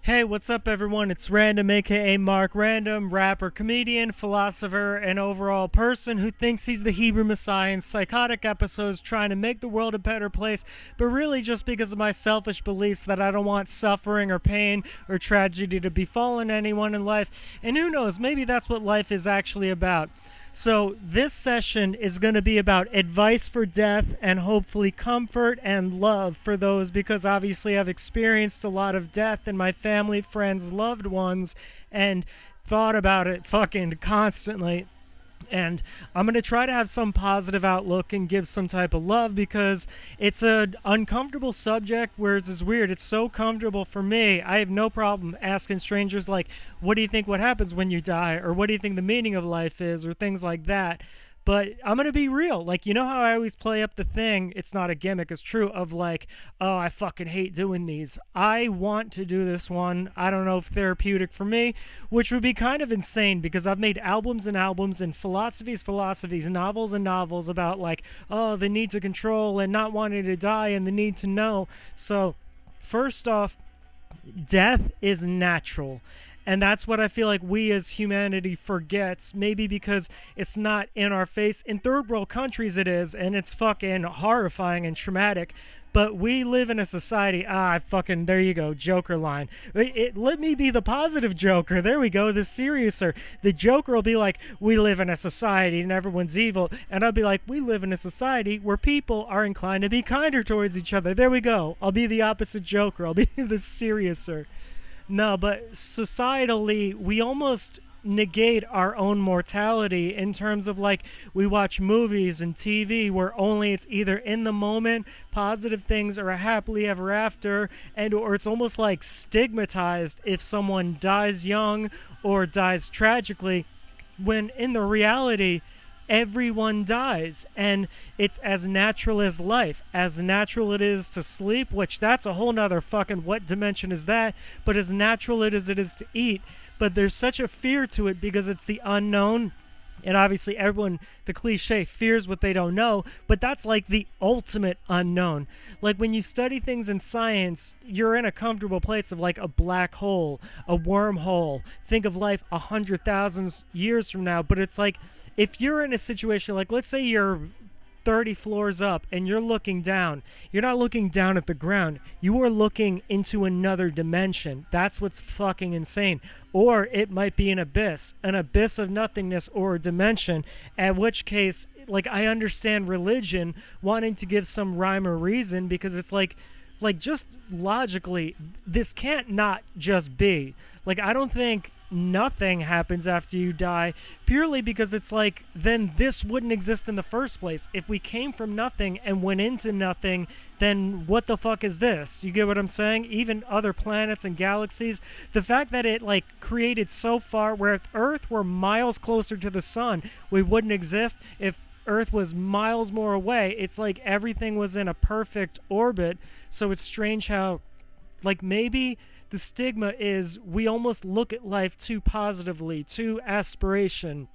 Hey, what's up, everyone? It's RanDoM, aka Mark RanDoM, rapper, comedian, philosopher, and overall person who thinks he's the Hebrew Messiah in psychotic episodes trying to make the world a better place, but really just because of my selfish beliefs that I don't want suffering or pain or tragedy to befallen anyone in life. And who knows, maybe that's what life is actually about. So, this session is going to be about advice for death and hopefully comfort and love for those, because obviously I've experienced a lot of death in my family, friends, loved ones, and thought about it fucking constantly. And I'm going to try to have some positive outlook and give some type of love, because it's an uncomfortable subject where it's weird. It's so comfortable for me. I have no problem asking strangers, like, what do you think what happens when you die? Or what do you think the meaning of life is? Or things like that. But I'm going to be real. Like, you know how I always play up the thing, it's not a gimmick, it's true, of like, oh, I fucking hate doing these. I want to do this one. I don't know if therapeutic for me, which would be kind of insane, because I've made albums and albums and philosophies, novels and novels about like, oh, the need to control and not wanting to die and the need to know. So, first off, death is natural. And that's what I feel like we as humanity forgets, maybe because it's not in our face. In third world countries it is, and it's fucking horrifying and traumatic. But we live in a society, there you go, Joker line. Let me be the positive Joker. There we go, the seriouser. The Joker will be like, we live in a society and everyone's evil. And I'll be like, we live in a society where people are inclined to be kinder towards each other. There we go. I'll be the opposite Joker. I'll be the seriouser. No, but societally, we almost negate our own mortality in terms of like we watch movies and TV where only it's either in the moment, positive things, or a happily ever after, and or it's almost like stigmatized if someone dies young or dies tragically, when in the reality, everyone dies, and it's as natural as life, as natural it is to sleep, which that's a whole nother fucking what dimension is that, but as natural it is to eat. But there's such a fear to it because it's the unknown. And obviously everyone, the cliche, fears what they don't know, but that's like the ultimate unknown. Like when you study things in science, you're in a comfortable place of like a black hole, a wormhole. Think of life 100,000 years from now, but it's like, if you're in a situation, like let's say you're 30 floors up and you're looking down, you're not looking down at the ground. You are looking into another dimension. That's what's fucking insane. Or it might be an abyss of nothingness, or a dimension, at which case, like, I understand religion wanting to give some rhyme or reason, because it's like just logically, this can't not just be. Like, I don't think nothing happens after you die, purely because it's like, then this wouldn't exist in the first place. If we came from nothing and went into nothing, then what the fuck is this? You get what I'm saying? Even other planets and galaxies, the fact that it like created so far, where if Earth were miles closer to the sun, we wouldn't exist. If Earth was miles more away, it's like everything was in a perfect orbit. So it's strange how, like, maybe the stigma is we almost look at life too positively, too aspirationally,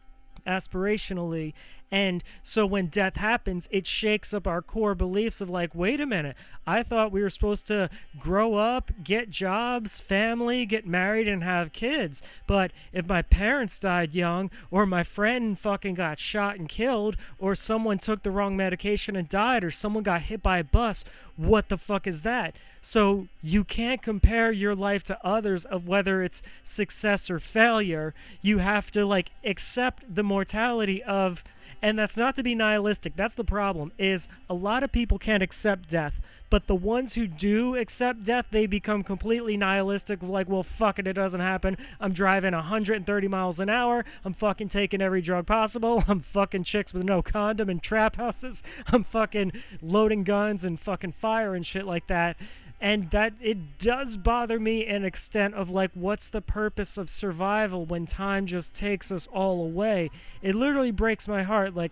and so when death happens, it shakes up our core beliefs of like, wait a minute, I thought we were supposed to grow up, get jobs, family, get married, and have kids. But if my parents died young, or my friend fucking got shot and killed, or someone took the wrong medication and died, or someone got hit by a bus, what the fuck is that? So you can't compare your life to others of whether it's success or failure. You have to like accept the mortality of, and that's not to be nihilistic. That's the problem, is a lot of people can't accept death. But the ones who do accept death, they become completely nihilistic, like, well, fuck it, it doesn't happen. I'm driving 130 miles an hour. I'm fucking taking every drug possible. I'm fucking chicks with no condom in trap houses. I'm fucking loading guns and fucking fire and shit like that. And that, it does bother me an extent of like, what's the purpose of survival when time just takes us all away? It literally breaks my heart, like,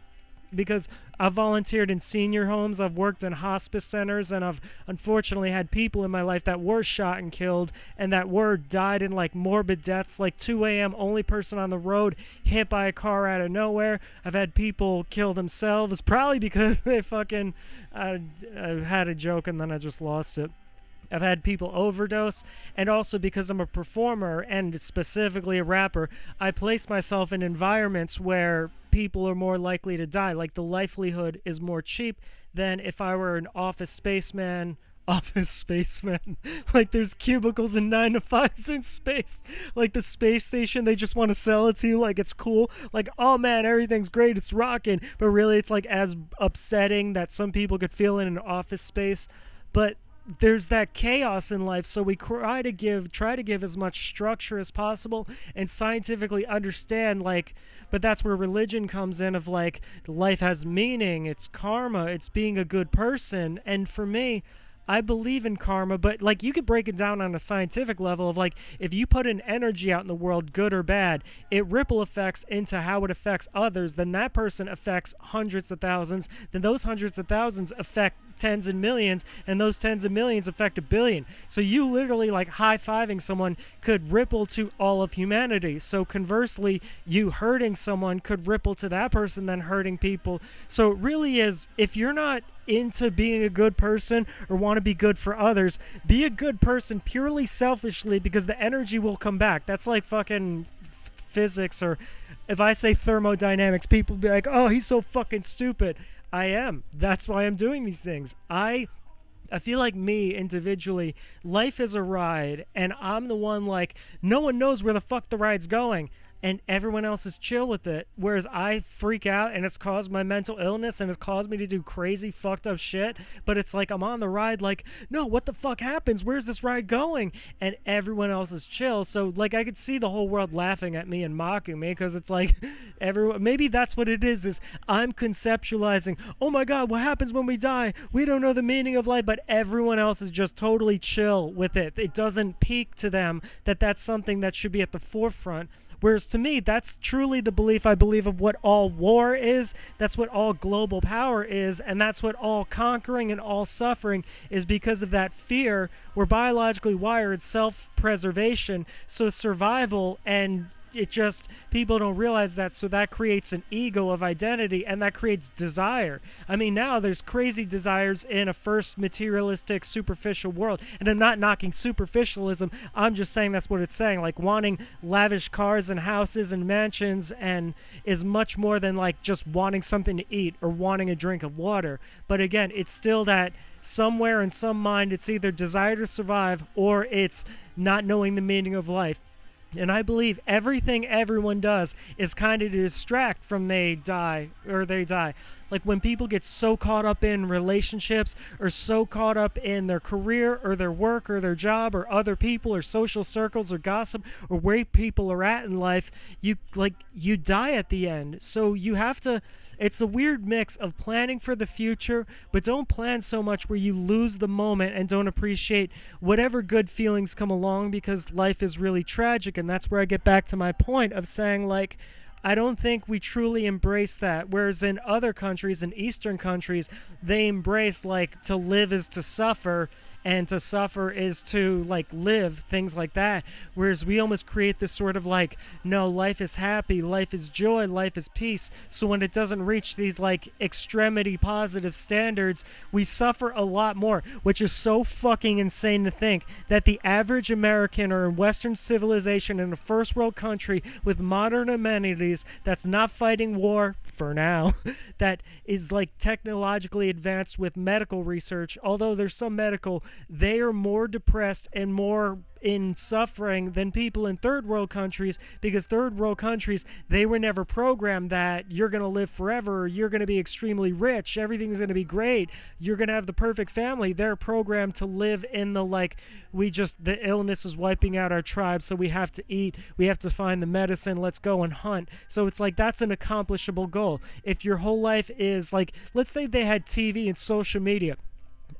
because I've volunteered in senior homes, I've worked in hospice centers, and I've unfortunately had people in my life that were shot and killed, and that were died in like morbid deaths, like 2 a.m., only person on the road, hit by a car out of nowhere. I've had people kill themselves, probably because they fucking I had a joke and then I just lost it. I've had people overdose, and also because I'm a performer and specifically a rapper, I place myself in environments where people are more likely to die. Like the livelihood is more cheap than if I were an office spaceman. Office spaceman. Like there's cubicles and 9 to 5s in space. Like the space station, they just want to sell it to you like it's cool. Like, oh man, everything's great, it's rocking. But really, it's like as upsetting that some people could feel in an office space. But there's that chaos in life, so we try to give as much structure as possible and scientifically understand, like, but that's where religion comes in, of like life has meaning, it's karma, it's being a good person. And for me, I believe in karma, but like you could break it down on a scientific level of like if you put an energy out in the world, good or bad, it ripple effects into how it affects others. Then that person affects hundreds of thousands. Then those hundreds of thousands affect tens and millions, and those tens of millions affect a billion. So you literally like high-fiving someone could ripple to all of humanity. So conversely, you hurting someone could ripple to that person, then hurting people. So it really is, if you're not into being a good person or want to be good for others, be a good person purely selfishly, because the energy will come back. That's like fucking physics, or if I say thermodynamics, people be like, oh, he's so fucking stupid. I am. That's why I'm doing these things. I feel like me individually, life is a ride, and I'm the one like, no one knows where the fuck the ride's going, and everyone else is chill with it, whereas I freak out and it's caused my mental illness and it's caused me to do crazy fucked up shit. But it's like I'm on the ride like, no, what the fuck happens, where's this ride going? And everyone else is chill. So like I could see the whole world laughing at me and mocking me, because it's like everyone, maybe that's what it is I'm conceptualizing, oh my god, what happens when we die, we don't know the meaning of life, but everyone else is just totally chill with it. It doesn't peak to them that that's something that should be at the forefront. Whereas to me, that's truly the belief I believe of what all war is. That's what all global power is. And that's what all conquering and all suffering is, because of that fear. We're biologically wired self-preservation. So survival, and it just, people don't realize that, so that creates an ego of identity, and that creates desire. I mean, now there's crazy desires in a first materialistic superficial world, and I'm not knocking superficialism, I'm just saying that's what it's saying. Like wanting lavish cars and houses and mansions and is much more than like just wanting something to eat or wanting a drink of water. But again, it's still that somewhere in some mind, it's either desire to survive or it's not knowing the meaning of life. And I believe everything everyone does is kind of to distract from they die. Like when people get so caught up in relationships or so caught up in their career or their work or their job or other people or social circles or gossip or where people are at in life, you die at the end. So you have to, it's a weird mix of planning for the future, but don't plan so much where you lose the moment and don't appreciate whatever good feelings come along, because life is really tragic. And that's where I get back to my point of saying, like, I don't think we truly embrace that. Whereas in other countries, in Eastern countries, they embrace like to live is to suffer, and to suffer is to like live, things like that. Whereas we almost create this sort of like, no, life is happy, life is joy, life is peace. So when it doesn't reach these like extremity positive standards, we suffer a lot more, which is so fucking insane to think that the average American or in Western civilization in a first world country with modern amenities that's not fighting war for now, that is like technologically advanced with medical research, although there's some medical, they are more depressed and more in suffering than people in third world countries, because third world countries, they were never programmed that you're going to live forever, you're going to be extremely rich, everything's going to be great, you're going to have the perfect family. They're programmed to live in the like, the illness is wiping out our tribe, so we have to eat, we have to find the medicine, let's go and hunt. So it's like that's an accomplishable goal. If your whole life is like, let's say they had TV and social media,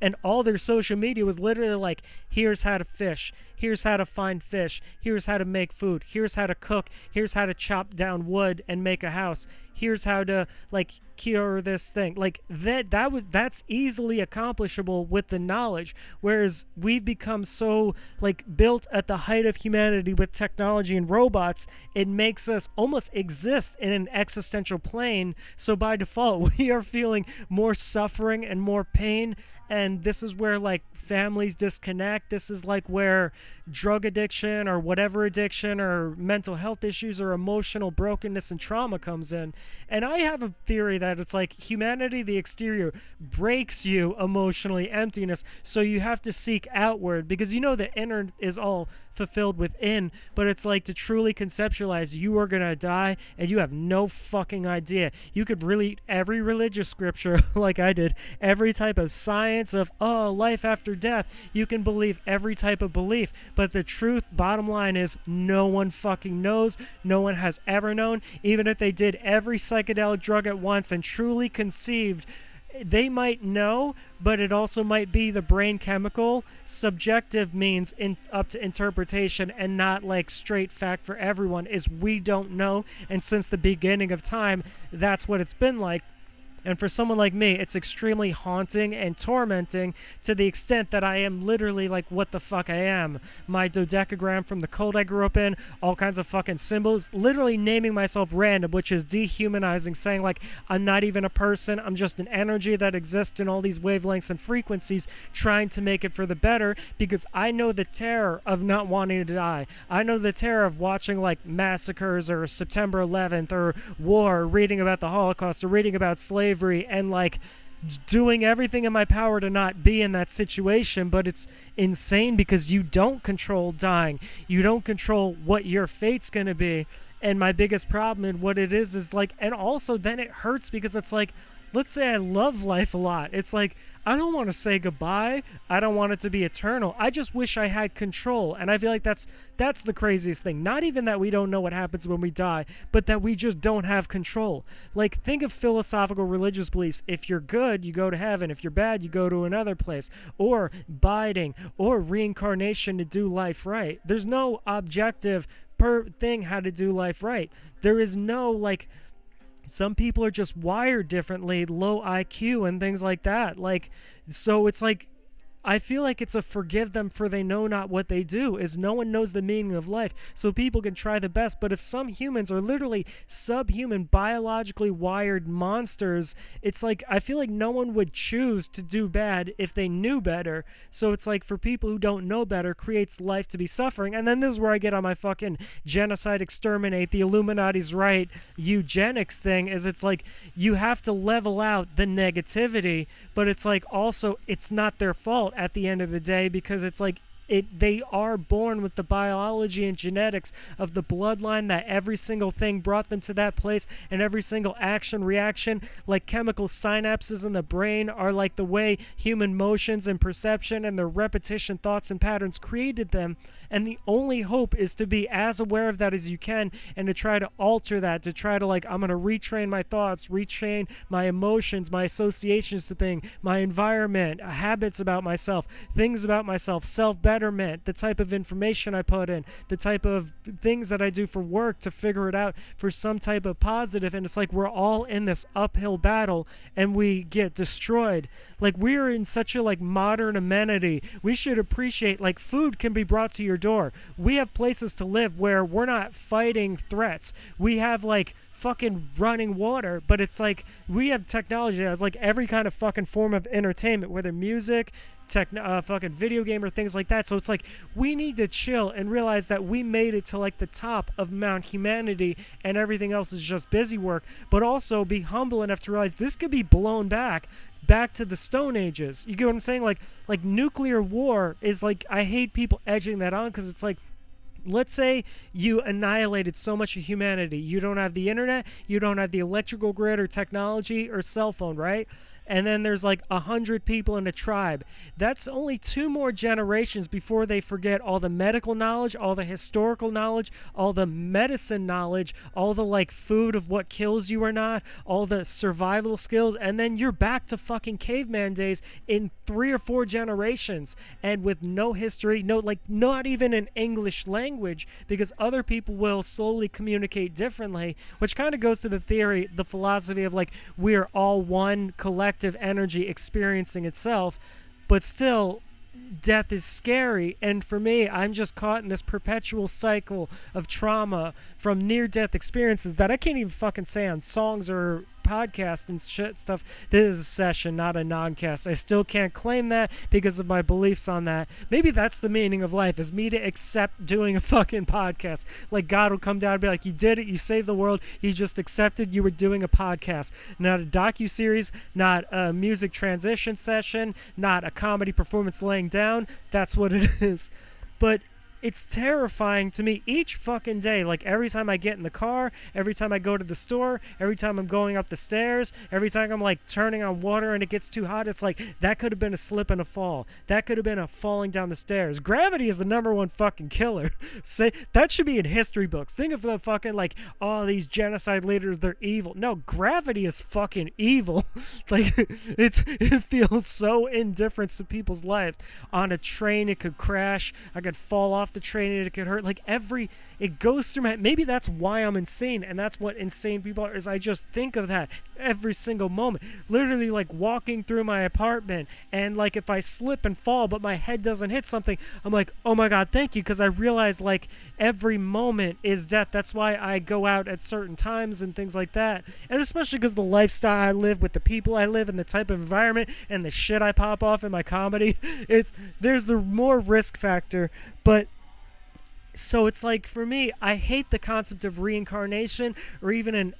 and all their social media was literally like, here's how to fish, Here's how to find fish. Here's how to make food. Here's how to cook. Here's how to chop down wood and make a house. Here's how to like cure this thing. Like that's easily accomplishable with the knowledge. Whereas we've become so like built at the height of humanity with technology and robots, it makes us almost exist in an existential plane. So by default, we are feeling more suffering and more pain. And this is where like families disconnect. This is like where drug addiction or whatever addiction or mental health issues or emotional brokenness and trauma comes in. And I have a theory that it's like humanity, the exterior, breaks you emotionally emptiness. So you have to seek outward because you know the inner is all fulfilled within, but it's like to truly conceptualize you are gonna die and you have no fucking idea. You could read every religious scripture like I did, every type of science of life after death. You can believe every type of belief, but the truth, bottom line, is no one fucking knows. No one has ever known. Even if they did every psychedelic drug at once and truly conceived, they might know, but it also might be the brain chemical. Subjective means up to interpretation and not like straight fact for everyone is we don't know. And since the beginning of time, that's what it's been like. And for someone like me, it's extremely haunting and tormenting to the extent that I am literally like, what the fuck I am. My dodecagram from the cult I grew up in, all kinds of fucking symbols, literally naming myself random, which is dehumanizing, saying like, I'm not even a person, I'm just an energy that exists in all these wavelengths and frequencies, trying to make it for the better, because I know the terror of not wanting to die. I know the terror of watching like massacres or September 11th or war, reading about the Holocaust or reading about slavery, and like doing everything in my power to not be in that situation. But it's insane because you don't control dying. You don't control what your fate's gonna be. And my biggest problem and what it is like, and also then it hurts because it's like, let's say I love life a lot. It's like, I don't want to say goodbye. I don't want it to be eternal. I just wish I had control. And I feel like that's the craziest thing. Not even that we don't know what happens when we die, but that we just don't have control. Like, think of philosophical religious beliefs. If you're good, you go to heaven. If you're bad, you go to another place. Or biding, or reincarnation to do life right. There's no objective thing how to do life right. There is no like, some people are just wired differently, low IQ and things like that. Like, so it's like, I feel like it's a forgive them for they know not what they do, is no one knows the meaning of life, so people can try the best. But if some humans are literally subhuman, biologically wired monsters, it's like, I feel like no one would choose to do bad if they knew better. So it's like, for people who don't know better, creates life to be suffering. And then this is where I get on my fucking genocide, exterminate, the Illuminati's right, eugenics thing, is it's like, you have to level out the negativity, but it's like, also, it's not their fault at the end of the day, because it's like, they are born with the biology and genetics of the bloodline that every single thing brought them to that place, and every single action reaction, like chemical synapses in the brain, are like the way human motions and perception and their repetition, thoughts and patterns created them. And the only hope is to be as aware of that as you can, and to try to alter that, to try to like, I'm going to retrain my thoughts, retrain my emotions, my associations to things, my environment, habits about myself, things about myself, self-betterment, the type of information I put in, the type of things that I do for work to figure it out for some type of positive. And it's like, we're all in this uphill battle and we get destroyed. Like, we're in such a like modern amenity. We should appreciate, like, food can be brought to your door. We have places to live where we're not fighting threats. We have like fucking running water, but it's like, we have technology that has like every kind of fucking form of entertainment, whether music, fucking video game or things like that. So it's like, we need to chill and realize that we made it to like the top of Mount Humanity and everything else is just busy work, but also be humble enough to realize this could be blown back to the Stone Ages. You get what I'm saying? Like nuclear war is like, I hate people edging that on, because it's like, let's say you annihilated so much of humanity. You don't have the internet, you don't have the electrical grid or technology or cell phone, right? and then there's like 100 people in a tribe. That's only 2 more generations before they forget all the medical knowledge, all the historical knowledge, all the medicine knowledge, all the like food of what kills you or not, all the survival skills, and then you're back to fucking caveman days in 3 or 4 generations, and with no history, no, like, not even an English language, because other people will slowly communicate differently, which kind of goes to the theory, the philosophy of like we're all one collective energy experiencing itself. But still, death is scary, and for me, I'm just caught in this perpetual cycle of trauma from near-death experiences that I can't even fucking say on songs or podcast and shit stuff. This is a session, not a non-cast. I still can't claim that because of my beliefs on that. Maybe that's the meaning of life, is me to accept doing a fucking podcast. Like God will come down and be like, you did it, you saved the world, you just accepted you were doing a podcast. Not a docuseries, not a music transition session, not a comedy performance laying down. That's what it is. But it's terrifying to me each fucking day. Like every time I get in the car, every time I go to the store, every time I'm going up the stairs, every time I'm like turning on water and it gets too hot, it's like that could have been a slip and a fall. That could have been a falling down the stairs. Gravity is the #1 fucking killer. Say that should be in history books. Think of the fucking like, oh, these genocide leaders, they're evil. No, gravity is fucking evil. Like it feels so indifferent to people's lives. On a train, it could crash. I could fall off the train and it could hurt. Like it goes through my, maybe that's why I'm insane, and that's what insane people are, is I just think of that every single moment. Literally like walking through my apartment, and like if I slip and fall but my head doesn't hit something, I'm like, oh my God, thank you, because I realize like every moment is death. That's why I go out at certain times and things like that. And especially because the lifestyle I live, with the people I live, and the type of environment and the shit I pop off in my comedy, there's the more risk factor. But so it's like, for me, I hate the concept of reincarnation, or even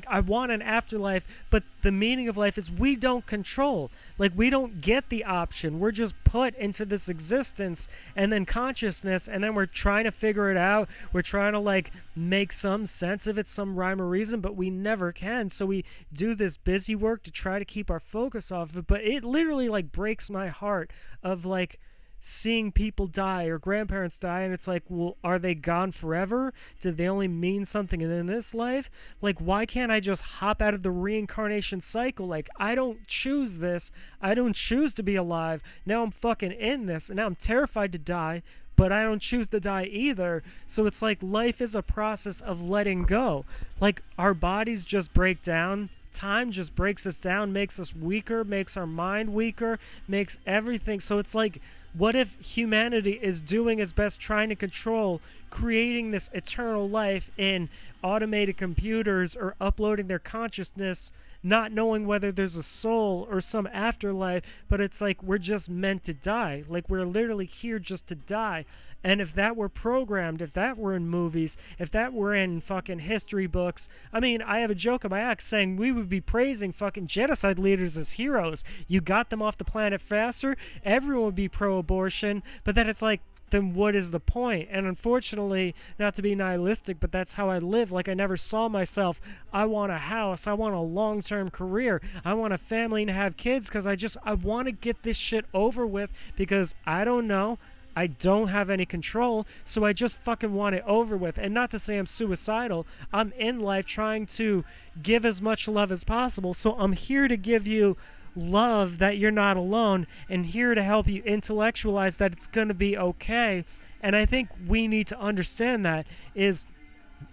I want an afterlife, but the meaning of life is we don't control. Like, we don't get the option. We're just put into this existence and then consciousness, and then we're trying to figure it out. We're trying to, like, make some sense of it, some rhyme or reason, but we never can. So we do this busy work to try to keep our focus off of it, but it literally, like, breaks my heart of, like, seeing people die or grandparents die, and it's like, well, are they gone forever? Did they only mean something in this life? Like, why can't I just hop out of the reincarnation cycle? Like, I don't choose this. I don't choose to be alive. Now I'm fucking in this, and now I'm terrified to die, but I don't choose to die either. So it's like life is a process of letting go. Like, our bodies just break down. Time just breaks us down, makes us weaker, makes our mind weaker, makes everything. So it's like, what if humanity is doing its best, trying to control, creating this eternal life in automated computers, or uploading their consciousness, not knowing whether there's a soul or some afterlife, but it's like we're just meant to die. Like, we're literally here just to die. And if that were programmed, if that were in movies, if that were in fucking history books, I mean, I have a joke in my act saying we would be praising fucking genocide leaders as heroes. You got them off the planet faster, everyone would be pro-abortion, but then it's like, then what is the point? And unfortunately, not to be nihilistic, but that's how I live. Like, I never saw myself, I want a house, I want a long-term career, I want a family and have kids, because I want to get this shit over with, because I don't know, I don't have any control, so I just fucking want it over with. And not to say I'm suicidal, I'm in life trying to give as much love as possible, so I'm here to give you love that you're not alone, and here to help you intellectualize that it's going to be okay. And I think we need to understand that is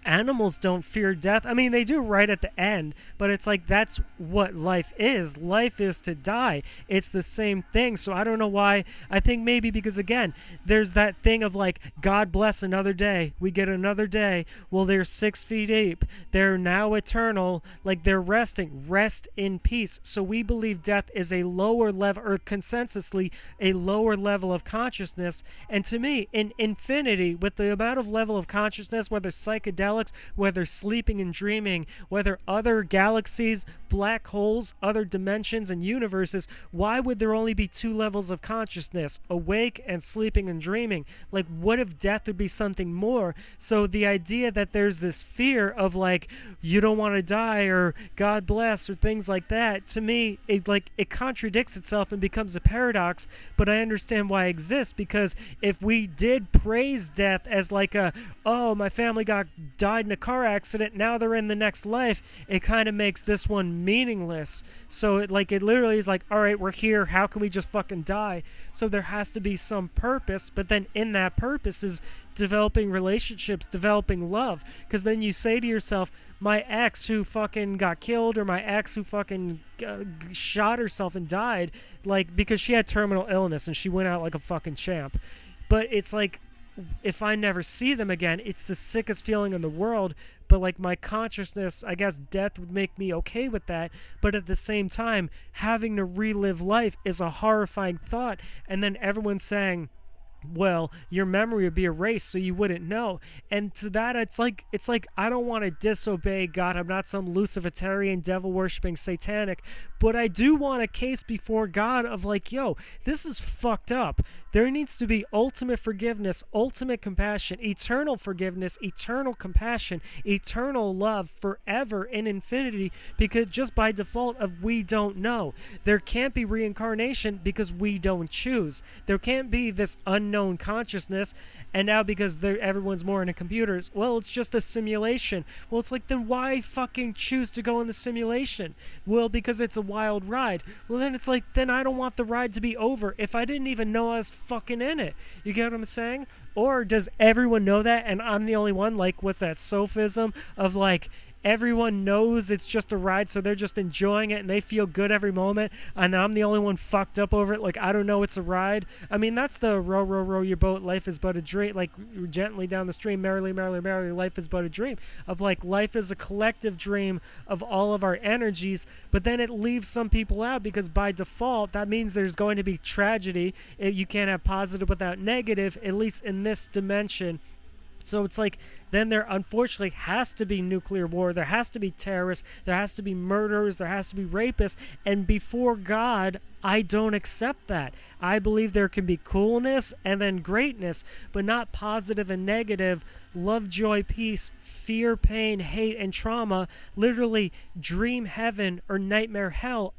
animals don't fear death. I mean, they do right at the end, but it's like, that's what life is. Life is to die. It's the same thing. So I don't know why. I think maybe because, again, there's that thing of like, God bless another day. We get another day. Well, they're 6 feet deep. They're now eternal. Like, they're resting. Rest in peace. So we believe death is a lower level, or consensusly a lower level of consciousness. And to me, in infinity, with the amount of level of consciousness, whether psychedelic psychedelics, whether sleeping and dreaming, whether other galaxies, black holes, other dimensions and universes, why would there only be two levels of consciousness, awake and sleeping and dreaming? Like, what if death would be something more? So the idea that there's this fear of like, you don't want to die or God bless or things like that, to me, it contradicts itself and becomes a paradox. But I understand why it exists, because if we did praise death as like oh, my family died in a car accident, now they're in the next life, it kind of makes this one meaningless. So it literally is like, all right, we're here, how can we just fucking die? So there has to be some purpose, but then in that purpose is developing relationships, developing love. Because then you say to yourself, my ex who fucking got killed, or my ex who fucking shot herself and died, like, because she had terminal illness and she went out like a fucking champ. But it's like, if I never see them again, it's the sickest feeling in the world. But like, my consciousness, I guess death would make me okay with that. But at the same time, having to relive life is a horrifying thought. And then everyone's saying, well, your memory would be erased so you wouldn't know. And to that, it's like I don't want to disobey God. I'm not some Luciferian, devil-worshipping satanic, but I do want a case before God of like, yo, this is fucked up. There needs to be ultimate forgiveness, ultimate compassion, eternal forgiveness, eternal compassion, eternal love forever in infinity, because just by default of we don't know. There can't be reincarnation because we don't choose. There can't be this unknown consciousness, and now because everyone's more into computers, well, it's just a simulation. Well, it's like, then why fucking choose to go in the simulation? Well, because it's a wild ride. Well, then it's like, then I don't want the ride to be over if I didn't even know I was fucking in it. You get what I'm saying? Or does everyone know that and I'm the only one? Like, what's that sophism of like, everyone knows it's just a ride, so they're just enjoying it and they feel good every moment, and I'm the only one fucked up over it, like I don't know it's a ride. I mean, that's the row, row, row your boat, life is but a dream, like gently down the stream, merrily, merrily, merrily, life is but a dream. Of like, life is a collective dream of all of our energies, but then it leaves some people out because by default, that means there's going to be tragedy. You can't have positive without negative, at least in this dimension. So it's like, then there unfortunately has to be nuclear war, there has to be terrorists, there has to be murderers, there has to be rapists, and before God, I don't accept that. I believe there can be coolness and then greatness, but not positive and negative, love, joy, peace, fear, pain, hate, and trauma, literally dream heaven or nightmare hell.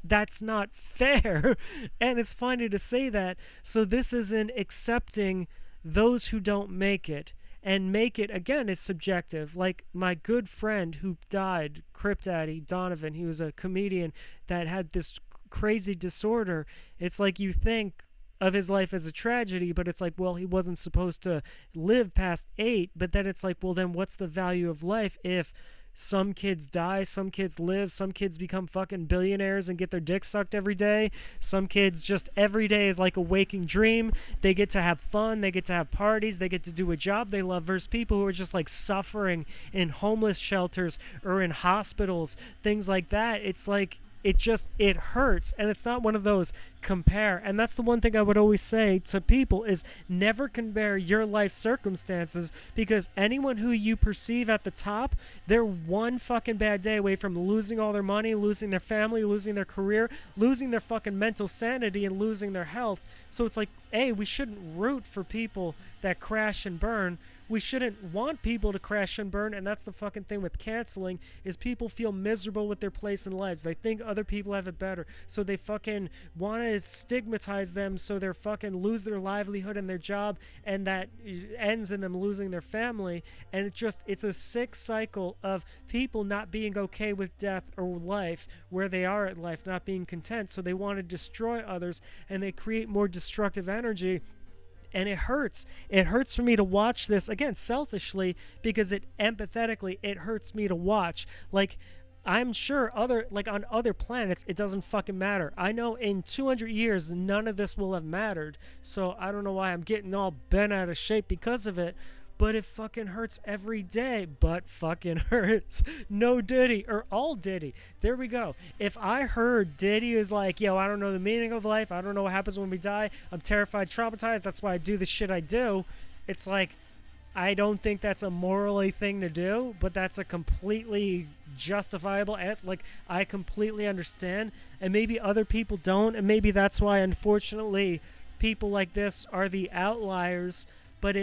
That's not fair. And it's funny to say that. So this isn't accepting those who don't make it. And make it, again, is subjective. Like my good friend who died, Crypt Daddy Donovan, he was a comedian that had this crazy disorder. It's like, you think of his life as a tragedy, but it's like, well, he wasn't supposed to live past 8. But then it's like, well, then what's the value of life if some kids die, some kids live, some kids become fucking billionaires and get their dick sucked every day. Some kids just every day is like a waking dream. They get to have fun, they get to have parties, they get to do a job they love, versus people who are just like suffering in homeless shelters or in hospitals, things like that. It's like, it hurts, and it's not one of those compare. And that's the one thing I would always say to people is never compare your life circumstances, because anyone who you perceive at the top, they're one fucking bad day away from losing all their money, losing their family, losing their career, losing their fucking mental sanity, and losing their health. So it's like, A, we shouldn't root for people that crash and burn. We shouldn't want people to crash and burn, and that's the fucking thing with canceling, is people feel miserable with their place in lives. They think other people have it better, so they fucking want to stigmatize them, so they're fucking lose their livelihood and their job, and that ends in them losing their family. And it's a sick cycle of people not being okay with death or life, where they are at life, not being content, so they want to destroy others, and they create more destructive energy. And it hurts. It hurts for me to watch this, again, selfishly, because it hurts me to watch. Like, I'm sure on other planets, it doesn't fucking matter. I know in 200 years, none of this will have mattered. So I don't know why I'm getting all bent out of shape because of it. But it fucking hurts every day. But fucking hurts. No Diddy, or all Diddy. There we go. If I heard Diddy is like, yo, I don't know the meaning of life, I don't know what happens when we die, I'm terrified, traumatized, that's why I do the shit I do. It's like, I don't think that's a morally thing to do, but that's a completely justifiable answer. Like, I completely understand, and maybe other people don't, and maybe that's why, unfortunately, people like this are the outliers. But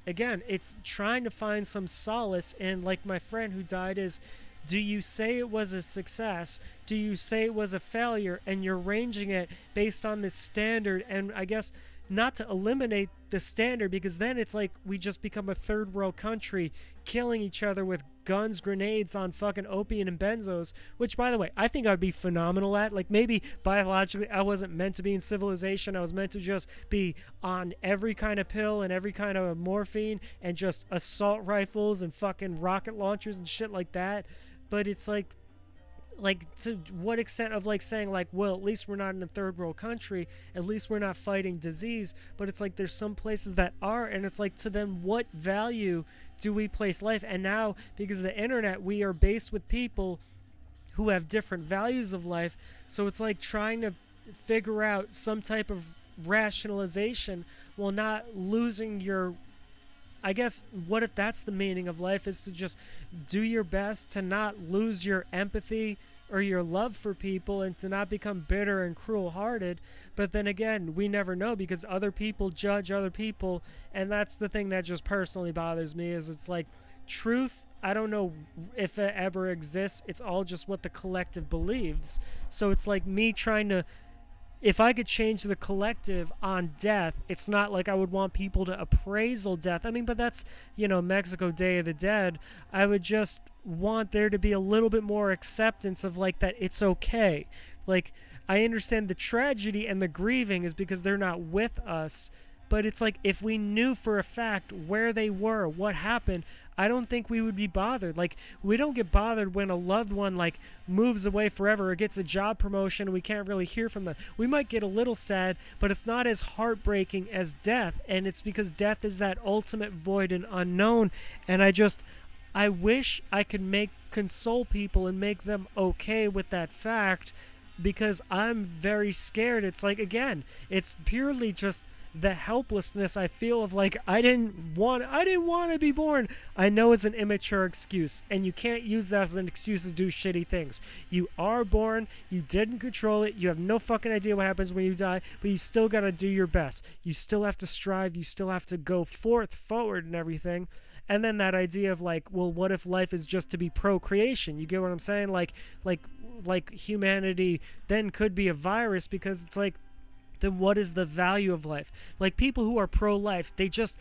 again, it's trying to find some solace in, like my friend who died, is, do you say it was a success? Do you say it was a failure? And you're ranging it based on this standard, and I guess not to eliminate the standard, because then it's like we just become a third world country killing each other with guns, grenades on fucking opium and benzos, which, by the way, I think I'd be phenomenal at. Like, maybe biologically I wasn't meant to be in civilization. I was meant to just be on every kind of pill and every kind of morphine and just assault rifles and fucking rocket launchers and shit like that. But it's like to what extent of like saying like, well, at least we're not in a third world country, at least we're not fighting disease. But it's like there's some places that are, and it's like, to them, what value do we place life? And now, because of the internet, we are based with people who have different values of life. So it's like trying to figure out some type of rationalization while not losing your, I guess, what if that's the meaning of life, is to just do your best to not lose your empathy or your love for people and to not become bitter and cruel-hearted. But then again, we never know, because other people judge other people, and that's the thing that just personally bothers me, is it's like, truth, I don't know if it ever exists. It's all just what the collective believes. So it's like me trying to, if I could change the collective on death, it's not like I would want people to appraisal death. I mean, but that's, Mexico Day of the Dead. I would just want there to be a little bit more acceptance of like that it's okay. Like, I understand the tragedy and the grieving is because they're not with us. But it's like, if we knew for a fact where they were, what happened, I don't think we would be bothered. Like, we don't get bothered when a loved one, like, moves away forever or gets a job promotion and we can't really hear from them. We might get a little sad, but it's not as heartbreaking as death. And it's because death is that ultimate void and unknown. And I wish I could console people and make them okay with that fact, because I'm very scared. It's like, again, it's purely just the helplessness I feel of like, I didn't want to be born. I know it's an immature excuse, and you can't use that as an excuse to do shitty things. You are born, you didn't control it, you have no fucking idea what happens when you die, but you still gotta do your best. You still have to strive, you still have to go forward and everything. And then that idea of like, well, what if life is just to be procreation? You get what I'm saying? Like humanity then could be a virus, because it's like, then what is the value of life? Like, people who are pro-life, they just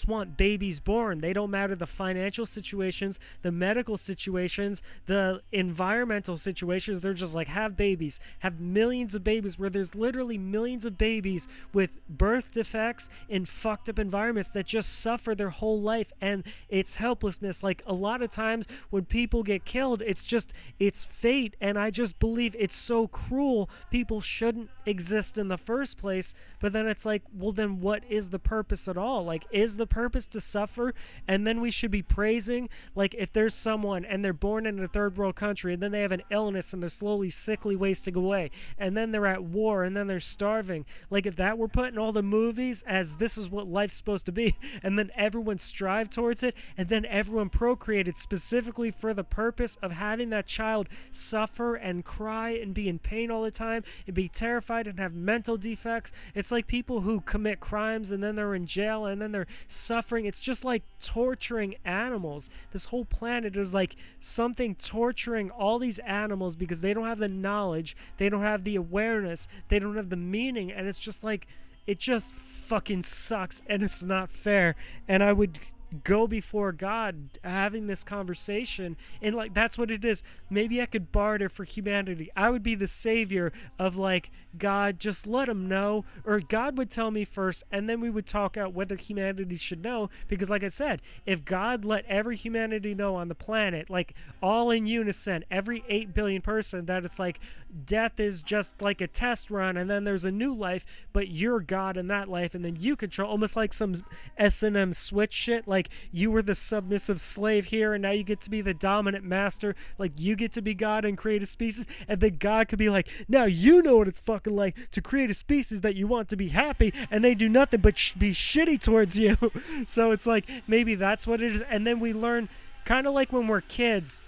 want babies born. They don't matter the financial situations, the medical situations, the environmental situations. They're just like, have babies, have millions of babies, where there's literally millions of babies with birth defects in fucked up environments that just suffer their whole life, and it's helplessness. Like, a lot of times when people get killed, it's fate, and I just believe it's so cruel. People shouldn't exist in the first place. But then it's like, well, then what is the purpose at all? Like, is the purpose to suffer? And then we should be praising, like, if there's someone and they're born in a third world country and then they have an illness and they're slowly sickly wasting away, and then they're at war and then they're starving. Like, if that were put in all the movies as this is what life's supposed to be, and then everyone strived towards it, and then everyone procreated specifically for the purpose of having that child suffer and cry and be in pain all the time and be terrified and have mental defects. It's like people who commit crimes and then they're in jail and then they're suffering. It's just like torturing animals. This whole planet is like something torturing all these animals because they don't have the knowledge, they don't have the awareness, they don't have the meaning, and it's just like, it just fucking sucks, and it's not fair. And I would go before God having this conversation, and like, that's what it is. Maybe I could barter for humanity. I would be the savior of like, God, just let them know, or God would tell me first, and then we would talk out whether humanity should know. Because like I said, if God let every humanity know on the planet, like all in unison, every 8 billion person, that it's like death is just like a test run, and then there's a new life, but you're God in that life, and then you control, almost like some S&M switch shit. like you were the submissive slave here and now you get to be the dominant master, like you get to be God and create a species, and then God could be like, now you know what it's fucking like to create a species that you want to be happy, and they do nothing but be shitty towards you. So it's like maybe that's what it is. And then we learn, kind of like when we're kids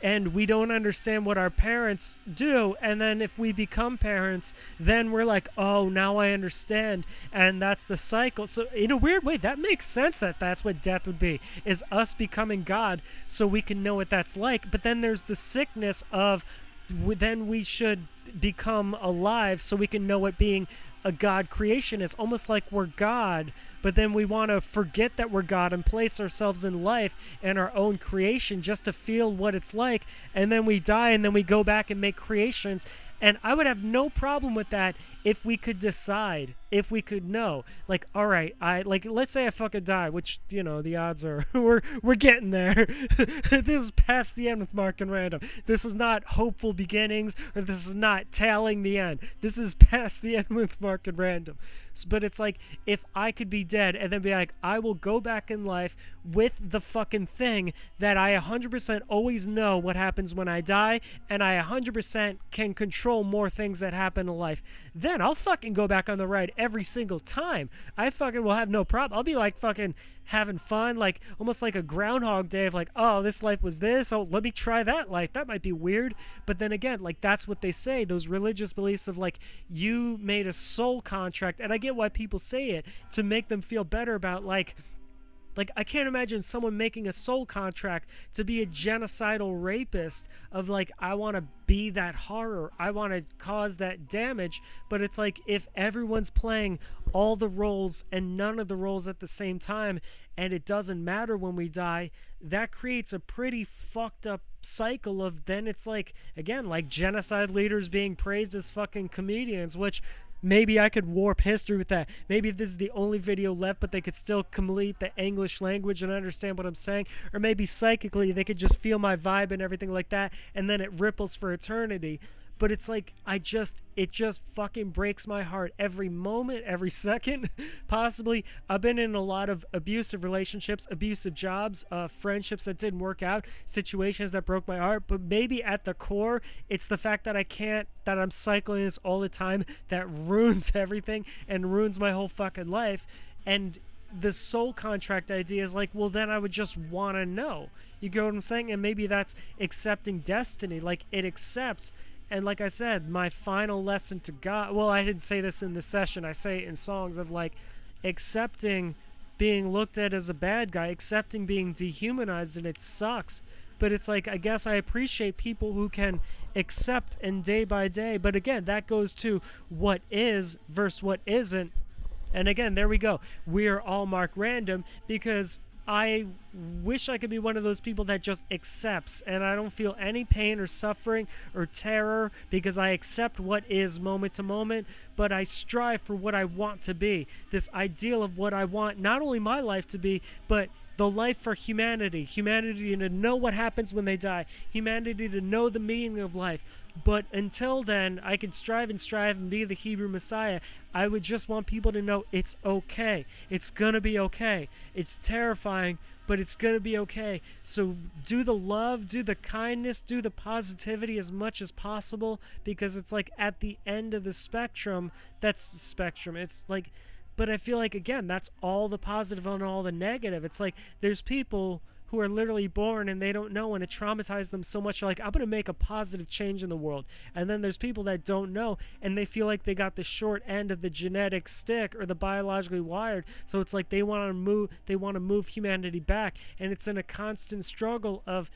and we don't understand what our parents do, and then if we become parents, then we're like, oh, now I understand, and that's the cycle. So in a weird way, that makes sense that that's what death would be, is us becoming God so we can know what that's like. But then there's the sickness of, then we should become alive so we can know what being a God creation is. Almost like we're God, but then we want to forget that we're God and place ourselves in life and our own creation just to feel what it's like, and then we die and then we go back and make creations. And I would have no problem with that if we could decide, if we could know, like, all right, let's say I fucking die, which, you know, the odds are we're getting there. This is past the end with Mark and Random. This is not hopeful beginnings, or this is not tailing the end. This is past the end with Mark and Random. But it's like, if I could be dead and then be like, I will go back in life with the fucking thing that I 100% always know what happens when I die, and I 100% can control more things that happen in life, then I'll fucking go back on the ride every single time. I fucking will have no problem. I'll be like fucking having fun, like almost like a Groundhog Day of like, oh, this life was this, oh, let me try that life, that might be weird. But then again, like, that's what they say, those religious beliefs of like, you made a soul contract. And I get why people say it, to make them feel better about like I can't imagine someone making a soul contract to be a genocidal rapist of like, I want to be that horror, I want to cause that damage. But it's like, if everyone's playing all the roles and none of the roles at the same time, and it doesn't matter when we die, that creates a pretty fucked up cycle of, then it's like, again, like genocide leaders being praised as fucking comedians, which maybe I could warp history with that. Maybe this is the only video left, but they could still complete the English language and understand what I'm saying. Or maybe psychically they could just feel my vibe and everything like that, and then it ripples for eternity. But it's like, it just fucking breaks my heart every moment, every second. Possibly, I've been in a lot of abusive relationships, abusive jobs, friendships that didn't work out, situations that broke my heart. But maybe at the core, it's the fact that that I'm cycling this all the time, that ruins everything and ruins my whole fucking life. And the soul contract idea is like, well, then I would just want to know. You get what I'm saying? And maybe that's accepting destiny. Like, it accepts. And like I said, my final lesson to God, well, I didn't say this in the session, I say it in songs, of like accepting being looked at as a bad guy, accepting being dehumanized, and it sucks. But it's like, I guess I appreciate people who can accept, and day by day. But again, that goes to what is versus what isn't. And again, there we go. We're all Mark Random, because I wish I could be one of those people that just accepts, and I don't feel any pain or suffering or terror, because I accept what is moment to moment, but I strive for what I want to be. This ideal of what I want, not only my life to be, but the life for humanity. Humanity to know what happens when they die. Humanity to know the meaning of life. But until then, I can strive and be the Hebrew Messiah. I would just want people to know it's okay. It's gonna be okay. It's terrifying, but it's gonna be okay. So do the love, do the kindness, do the positivity as much as possible, because it's like, at the end of the spectrum, that's the spectrum. It's like, but I feel like, again, that's all the positive and all the negative. It's like, there's people who are literally born and they don't know, and it traumatized them so much, like, I'm going to make a positive change in the world. And then there's people that don't know, and they feel like they got the short end of the genetic stick, or the biologically wired. So it's like, they want to move humanity back, and it's in a constant struggle of,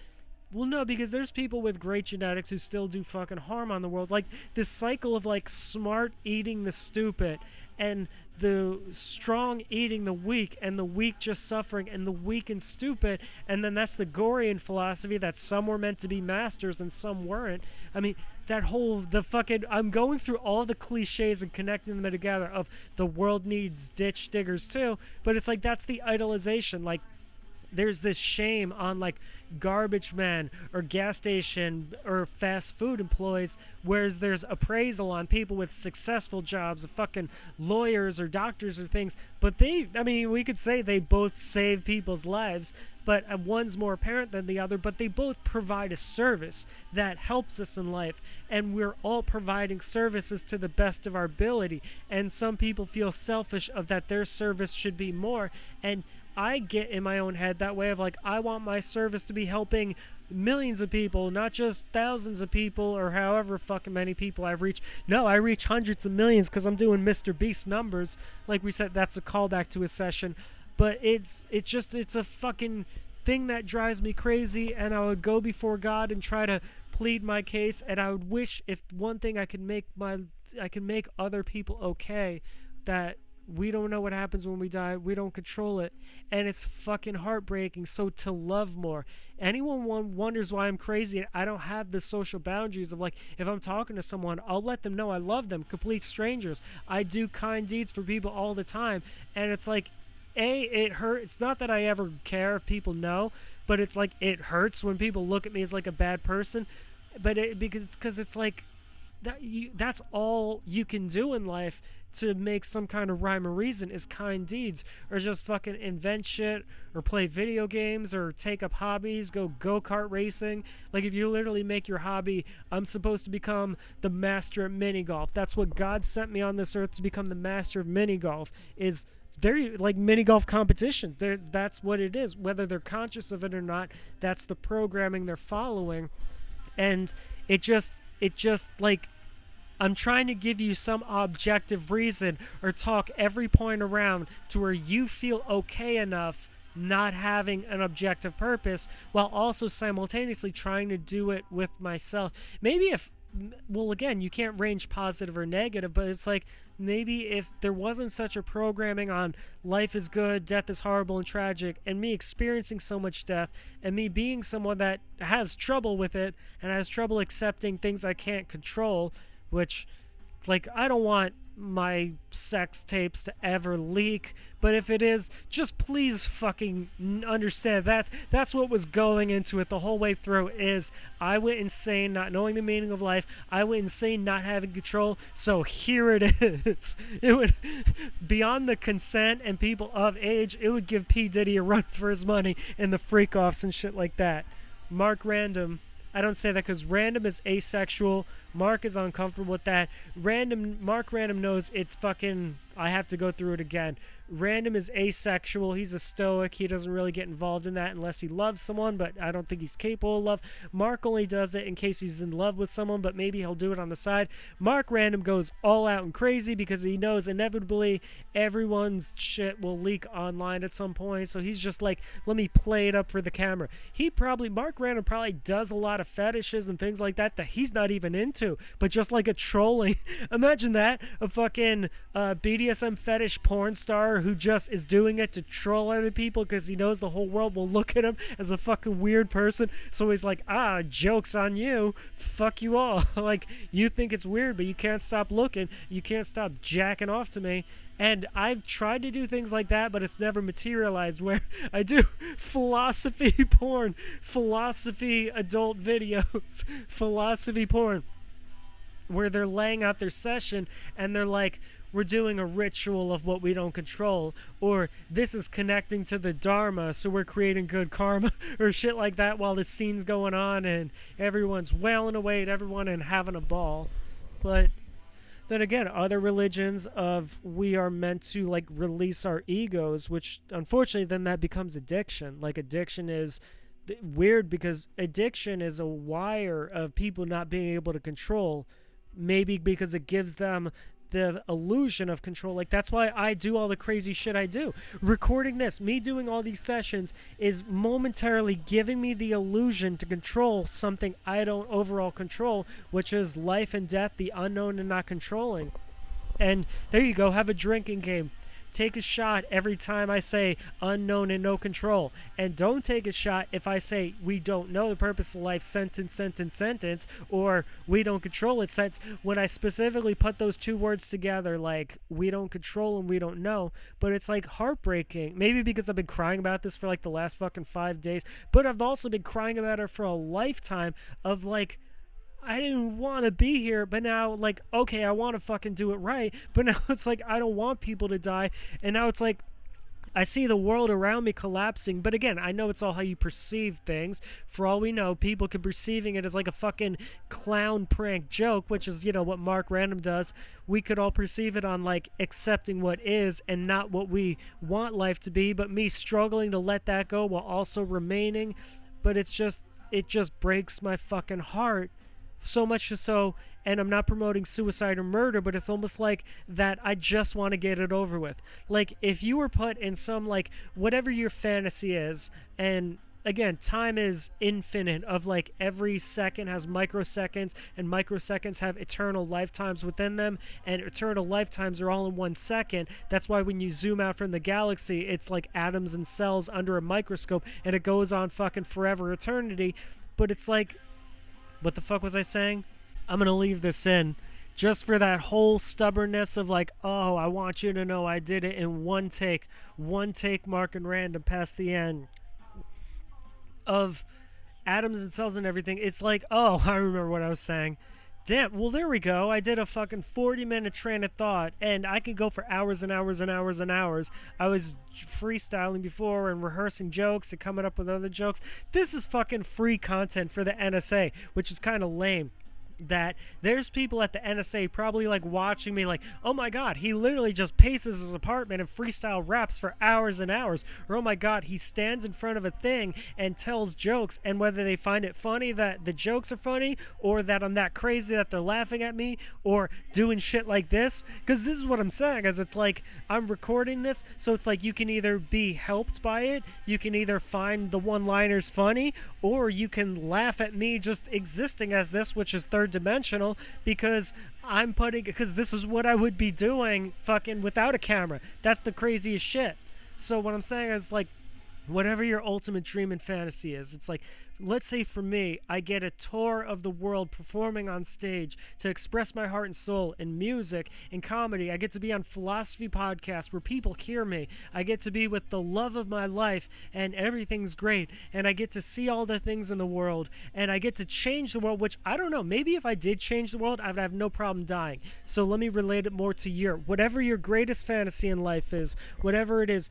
well, no, because there's people with great genetics who still do fucking harm on the world. Like, this cycle of like smart eating the stupid, and the strong eating the weak, and the weak just suffering, and the weak and stupid. And then that's the Gorian philosophy, that some were meant to be masters and some weren't. I mean, I'm going through all the cliches and connecting them together of the world needs ditch diggers too, but it's like, that's the idolization. Like, there's this shame on like garbage men or gas station or fast food employees, whereas there's appraisal on people with successful jobs, fucking lawyers or doctors or things. But we could say they both save people's lives, but one's more apparent than the other, but they both provide a service that helps us in life, and we're all providing services to the best of our ability. And some people feel selfish of that their service should be more, and I get in my own head that way of like, I want my service to be helping millions of people, not just thousands of people or however fucking many people I've reached. No, I reach hundreds of millions because I'm doing Mr. Beast numbers. Like we said, that's a callback to his session. But it's a fucking thing that drives me crazy, and I would go before God and try to plead my case, and I would wish if one thing I could make other people okay, that we don't know what happens when we die. We don't control it. And it's fucking heartbreaking. So to love more. Anyone wonders why I'm crazy, I don't have the social boundaries of like, if I'm talking to someone, I'll let them know I love them. Complete strangers. I do kind deeds for people all the time. And it's like, it hurts. It's not that I ever care if people know, but it's like, it hurts when people look at me as like a bad person. But because it's like, that's all you can do in life to make some kind of rhyme or reason is kind deeds, or just fucking invent shit, or play video games, or take up hobbies, go-kart racing. Like, if you literally make your hobby, I'm supposed to become the master at mini golf. That's what God sent me on this earth, to become the master of mini golf. Is they're like mini golf competitions. That's what it is. Whether they're conscious of it or not, that's the programming they're following. And it just like, I'm trying to give you some objective reason, or talk every point around to where you feel okay enough not having an objective purpose, while also simultaneously trying to do it with myself. Maybe again, you can't range positive or negative, but it's like, maybe if there wasn't such a programming on life is good, death is horrible and tragic, and me experiencing so much death, and me being someone that has trouble with it and has trouble accepting things I can't control, which, like, I don't want my sex tapes to ever leak, but if it is, just please fucking understand that's what was going into it the whole way through. Is I went insane not knowing the meaning of life. I went insane not having control. So here it is. It would, beyond the consent and people of age, it would give P. Diddy a run for his money in the freak offs and shit like that. Mark RanDoM. I don't say that because RanDoM is asexual. Mark is uncomfortable with that. Mark RanDoM knows it's fucking, I have to go through it again. RanDoM is asexual. He's a stoic. He doesn't really get involved in that unless he loves someone, but I don't think he's capable of love. Mark only does it in case he's in love with someone, but maybe he'll do it on the side. Mark RanDoM goes all out and crazy because he knows inevitably everyone's shit will leak online at some point, so he's just like, let me play it up for the camera. Mark RanDoM probably does a lot of fetishes and things like that he's not even into, but just like a trolling. Imagine that, a fucking BDSM fetish porn star who just is doing it to troll other people because he knows the whole world will look at him as a fucking weird person. So he's like, joke's on you. Fuck you all. Like, you think it's weird, but you can't stop looking. You can't stop jacking off to me. And I've tried to do things like that, but it's never materialized, where I do philosophy porn, philosophy adult videos, philosophy porn, where they're laying out their session and they're like, we're doing a ritual of what we don't control, or this is connecting to the Dharma, so we're creating good karma, or shit like that, while the scene's going on and everyone's wailing away at everyone and having a ball. But then again, other religions we are meant to like release our egos, which unfortunately then that becomes addiction. Like, addiction is weird because addiction is a wire of people not being able to control, maybe because it gives them the illusion of control. Like, that's why I do all the crazy shit I do. Recording this, me doing all these sessions, is momentarily giving me the illusion to control something I don't overall control, which is life and death, the unknown and not controlling. And there you go, have a drinking game. take a shot every time I say unknown and no control. And don't take a shot if I say we don't know the purpose of life, sentence, sentence, sentence, or we don't control it, sentence, when I specifically put those two words together, like we don't control and we don't know. But it's like heartbreaking. Maybe because I've been crying about this for like the last fucking 5 days, but I've also been crying about it for a lifetime of like, I didn't want to be here, but now, like, okay, I want to fucking do it right, but now it's like, I don't want people to die, and now it's like, I see the world around me collapsing, but again, I know it's all how you perceive things. For all we know, people could perceiving it as like a fucking clown prank joke, which is, you know, what Mark RanDoM does. We could all perceive it on like accepting what is and not what we want life to be, but me struggling to let that go while also remaining. But it just breaks my fucking heart. So much so, and I'm not promoting suicide or murder, but it's almost like that I just want to get it over with. Like, if you were put in some, like, whatever your fantasy is, and again, time is infinite, of like every second has microseconds, and microseconds have eternal lifetimes within them, and eternal lifetimes are all in 1 second. That's why when you zoom out from the galaxy, it's like atoms and cells under a microscope, and it goes on fucking forever eternity. But it's like, what the fuck was I saying? I'm going to leave this in just for that whole stubbornness of like, oh, I want you to know I did it in one take, Mark and RanDoM past the end of atoms and cells and everything. It's like, oh, I remember what I was saying. Damn, well, there we go. I did a fucking 40-minute train of thought, and I could go for hours and hours and hours and hours. I was freestyling before and rehearsing jokes and coming up with other jokes. This is fucking free content for the NSA, which is kind of lame. That there's people at the NSA probably like watching me like, oh my god, he literally just paces his apartment and freestyle raps for hours and hours, or oh my god, he stands in front of a thing and tells jokes, and whether they find it funny that the jokes are funny, or that I'm that crazy that they're laughing at me, or doing shit like this, because this is what I'm saying, is it's like I'm recording this, so it's like you can either be helped by it, you can either find the one-liners funny, or you can laugh at me just existing as this, which is third dimensional, because this is what I would be doing fucking without a camera. That's the craziest shit. So what I'm saying is, like, whatever your ultimate dream and fantasy is, it's like, let's say for me, I get a tour of the world performing on stage to express my heart and soul in music, in comedy. I get to be on philosophy podcasts where people hear me. I get to be with the love of my life and everything's great. And I get to see all the things in the world. And I get to change the world, which I don't know. Maybe if I did change the world, I would have no problem dying. So let me relate it more to whatever your greatest fantasy in life is, whatever it is.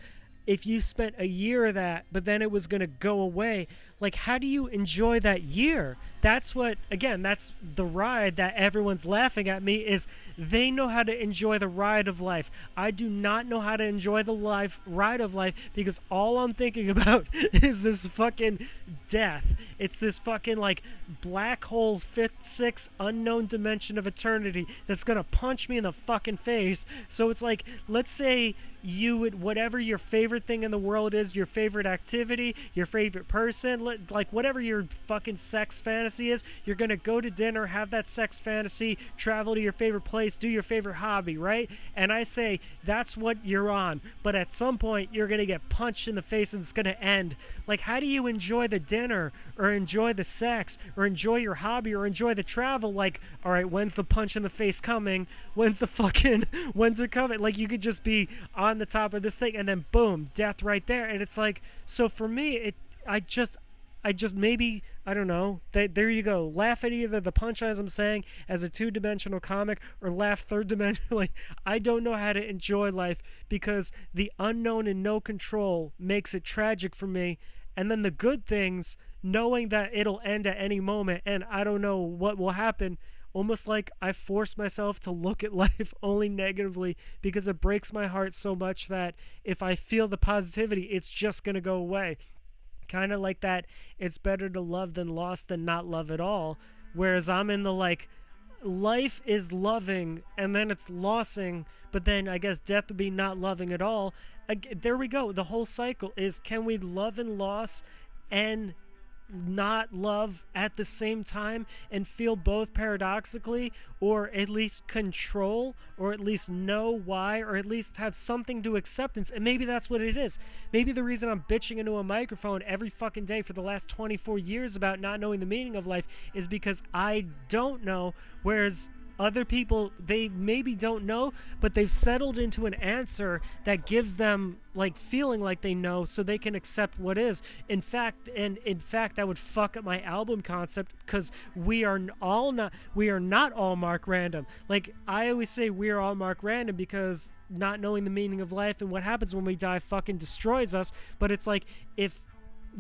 If you spent a year of that, but then it was going to go away, like, how do you enjoy that year? That's what, again, that's the ride that everyone's laughing at me, is they know how to enjoy the ride of life. I do not know how to enjoy the ride of life, because all I'm thinking about is this fucking death. It's this fucking, like, black hole, fifth, sixth, unknown dimension of eternity that's going to punch me in the fucking face. So it's like, let's say you would, whatever your favorite thing in the world is, your favorite activity, your favorite person, like whatever your fucking sex fantasy is, you're gonna go to dinner, have that sex fantasy, travel to your favorite place, do your favorite hobby, right? And I say that's what you're on, but at some point you're gonna get punched in the face and it's gonna end. Like, how do you enjoy the dinner, or enjoy the sex, or enjoy your hobby, or enjoy the travel? Like, all right, when's the punch in the face coming? When's it coming? Like, you could just be on the top of this thing and then boom, death right there. And it's like, so for me, I just maybe, I don't know, there you go, laugh at either the punchlines I'm saying as a two-dimensional comic, or laugh third-dimensionally. I don't know how to enjoy life, because the unknown and no control makes it tragic for me, and then the good things, knowing that it'll end at any moment and I don't know what will happen, almost like I force myself to look at life only negatively, because it breaks my heart so much that if I feel the positivity, it's just going to go away. Kind of like that, it's better to love than lost than not love at all. Whereas I'm in the, like, life is loving and then it's losing, but then I guess death would be not loving at all. There we go. The whole cycle is, can we love and loss and not love at the same time and feel both paradoxically, or at least control, or at least know why, or at least have something to acceptance. And maybe that's what it is. Maybe the reason I'm bitching into a microphone every fucking day for the last 24 years about not knowing the meaning of life is because I don't know, whereas other people, they maybe don't know, but they've settled into an answer that gives them like feeling like they know, so they can accept what is. In fact, that would fuck up my album concept, because we are not all Mark Random. Like I always say, we are all Mark Random because not knowing the meaning of life and what happens when we die fucking destroys us. But it's like, if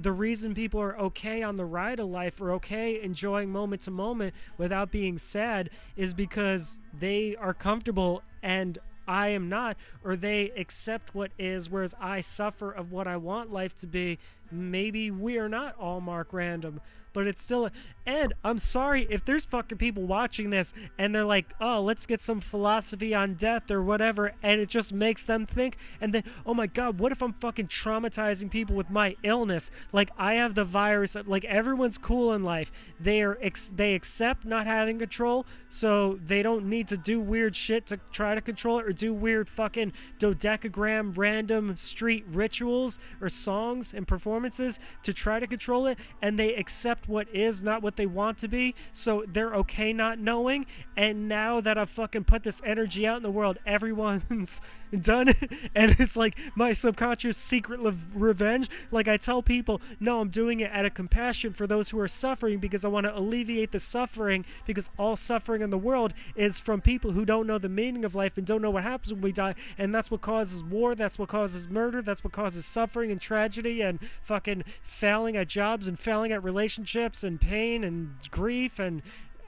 the reason people are okay on the ride of life, or okay enjoying moment to moment without being sad, is because they are comfortable and I am not, or they accept what is, whereas I suffer of what I want life to be. Maybe we are not all Mark Random, but it's still and I'm sorry if there's fucking people watching this and they're like, oh, let's get some philosophy on death or whatever, and it just makes them think, and then, oh my god, what if I'm fucking traumatizing people with my illness? Like, I have the virus. Like, everyone's cool in life. They accept not having control, so they don't need to do weird shit to try to control it, or do weird fucking dodecagram random street rituals or songs and performances to try to control it, and they accept what is, not what they want to be, so they're okay not knowing. And now that I've fucking put this energy out in the world, everyone's done it, and it's like my subconscious secret revenge. Like, I tell people, no, I'm doing it out of compassion for those who are suffering, because I want to alleviate the suffering, because all suffering in the world is from people who don't know the meaning of life and don't know what happens when we die, and that's what causes war, that's what causes murder, that's what causes suffering and tragedy and fucking failing at jobs and failing at relationships and pain and grief and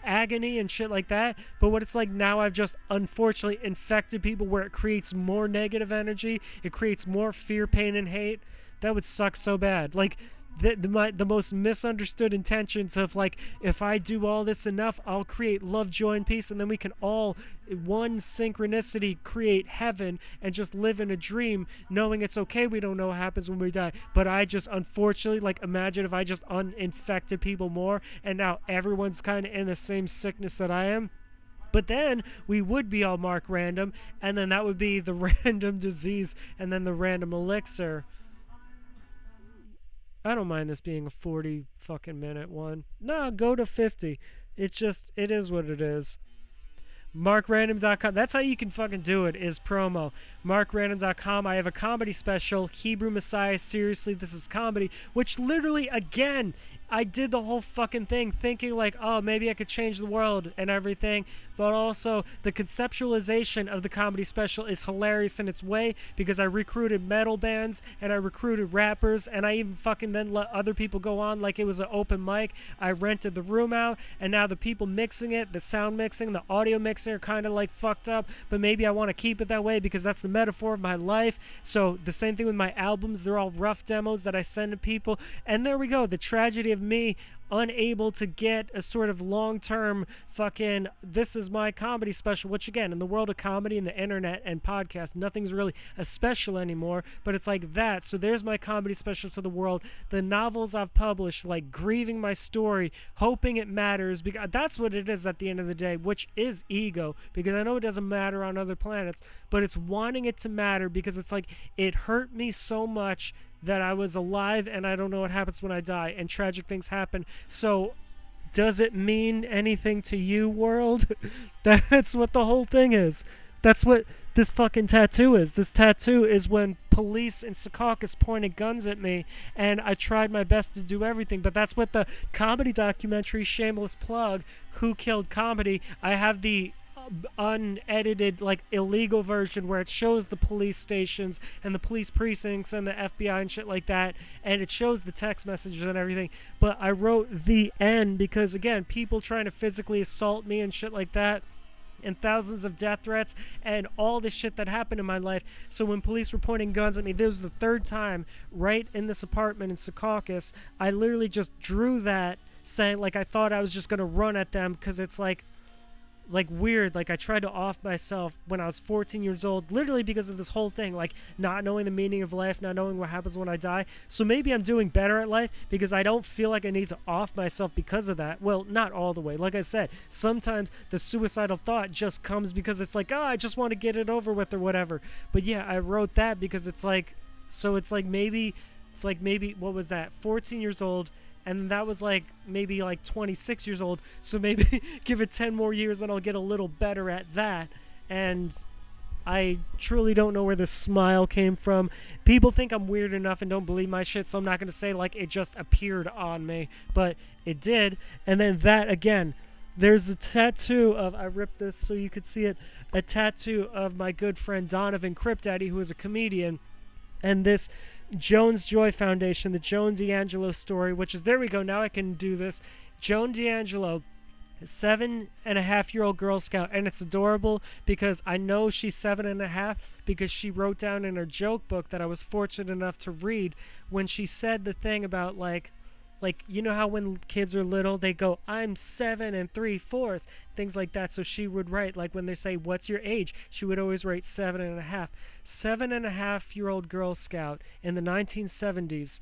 agony and shit like that. But what it's like now, I've just unfortunately infected people where it creates more negative energy, it creates more fear, pain, and hate. That would suck so bad. Like, the most misunderstood intentions of, like, if I do all this enough, I'll create love, joy, and peace, and then we can all, one synchronicity, create heaven and just live in a dream, knowing it's okay, we don't know what happens when we die. But I just, unfortunately, like, imagine if I just uninfected people more, and now everyone's kind of in the same sickness that I am. But then we would be all Mark Random, and then that would be the random disease, and then the random elixir. I don't mind this being a 40 fucking minute one. No, go to 50. It is what it is. MarkRandom.com. That's how you can fucking do it, is promo. MarkRandom.com. I have a comedy special, Hebrew Messiah, Seriously, This is Comedy, which literally, again, I did the whole fucking thing thinking like, oh, maybe I could change the world and everything, but also the conceptualization of the comedy special is hilarious in its way, because I recruited metal bands and I recruited rappers, and I even fucking then let other people go on like it was an open mic. I rented the room out, and now the people mixing it, the sound mixing, the audio mixing are kind of like fucked up, but maybe I want to keep it that way because that's the metaphor of my life. So the same thing with my albums, they're all rough demos that I send to people, and there we go, the tragedy of me unable to get a sort of long-term fucking this is my comedy special, which again, in the world of comedy and the internet and podcast, nothing's really a special anymore, but it's like that. So there's my comedy special to the world. The novels I've published, like grieving my story, hoping it matters, because that's what it is at the end of the day, which is ego, because I know it doesn't matter on other planets, but it's wanting it to matter, because it's like, it hurt me so much that I was alive and I don't know what happens when I die, and tragic things happen. So does it mean anything to you, world? That's what the whole thing is. That's what this fucking tattoo is. This tattoo is when police in Secaucus pointed guns at me, and I tried my best to do everything. But that's what the comedy documentary, shameless plug, Who Killed Comedy, I have the unedited, like, illegal version where it shows the police stations and the police precincts and the FBI and shit like that, and it shows the text messages and everything. But I wrote the end because, again, people trying to physically assault me and shit like that, and thousands of death threats and all this shit that happened in my life. So when police were pointing guns at me, this was the third time right in this apartment in Secaucus, I literally just drew that, saying, like, I thought I was just gonna run at them, because it's like like weird. Like I tried to off myself when I was 14 years old, literally because of this whole thing, like not knowing the meaning of life, not knowing what happens when I die. So maybe I'm doing better at life because I don't feel like I need to off myself because of that. Well, not all the way. Like I said, sometimes the suicidal thought just comes because it's like, oh, I just want to get it over with or whatever. But yeah, I wrote that because it's like, so it's like maybe what was that? 14 years old. And that was like maybe like 26 years old. So maybe give it 10 more years and I'll get a little better at that. And I truly don't know where this smile came from. People think I'm weird enough and don't believe my shit, so I'm not going to say like it just appeared on me. But it did. And then that again, there's a tattoo of, I ripped this so you could see it, a tattoo of my good friend Donovan Crip Daddy, who is a comedian. And this joansjoy Foundation, the Joan D'Angelo story, which is, there we go, now I can do this. Joan D'Angelo, 7.5-year-old Girl Scout, and it's adorable because I know she's 7.5 because she wrote down in her joke book that I was fortunate enough to read when she said the thing about like you know how when kids are little they go, I'm 7 3/4, things like that. So she would write, like when they say what's your age, she would always write 7.5. 7.5-year-old Girl Scout in the 1970s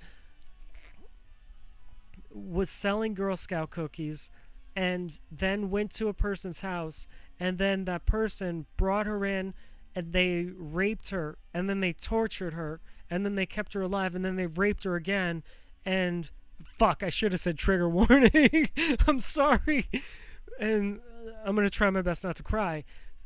was selling Girl Scout cookies and then went to a person's house, and then that person brought her in and they raped her, and then they tortured her, and then they kept her alive, and then they raped her again. And fuck, I should have said trigger warning. I'm sorry. And I'm going to try my best not to cry.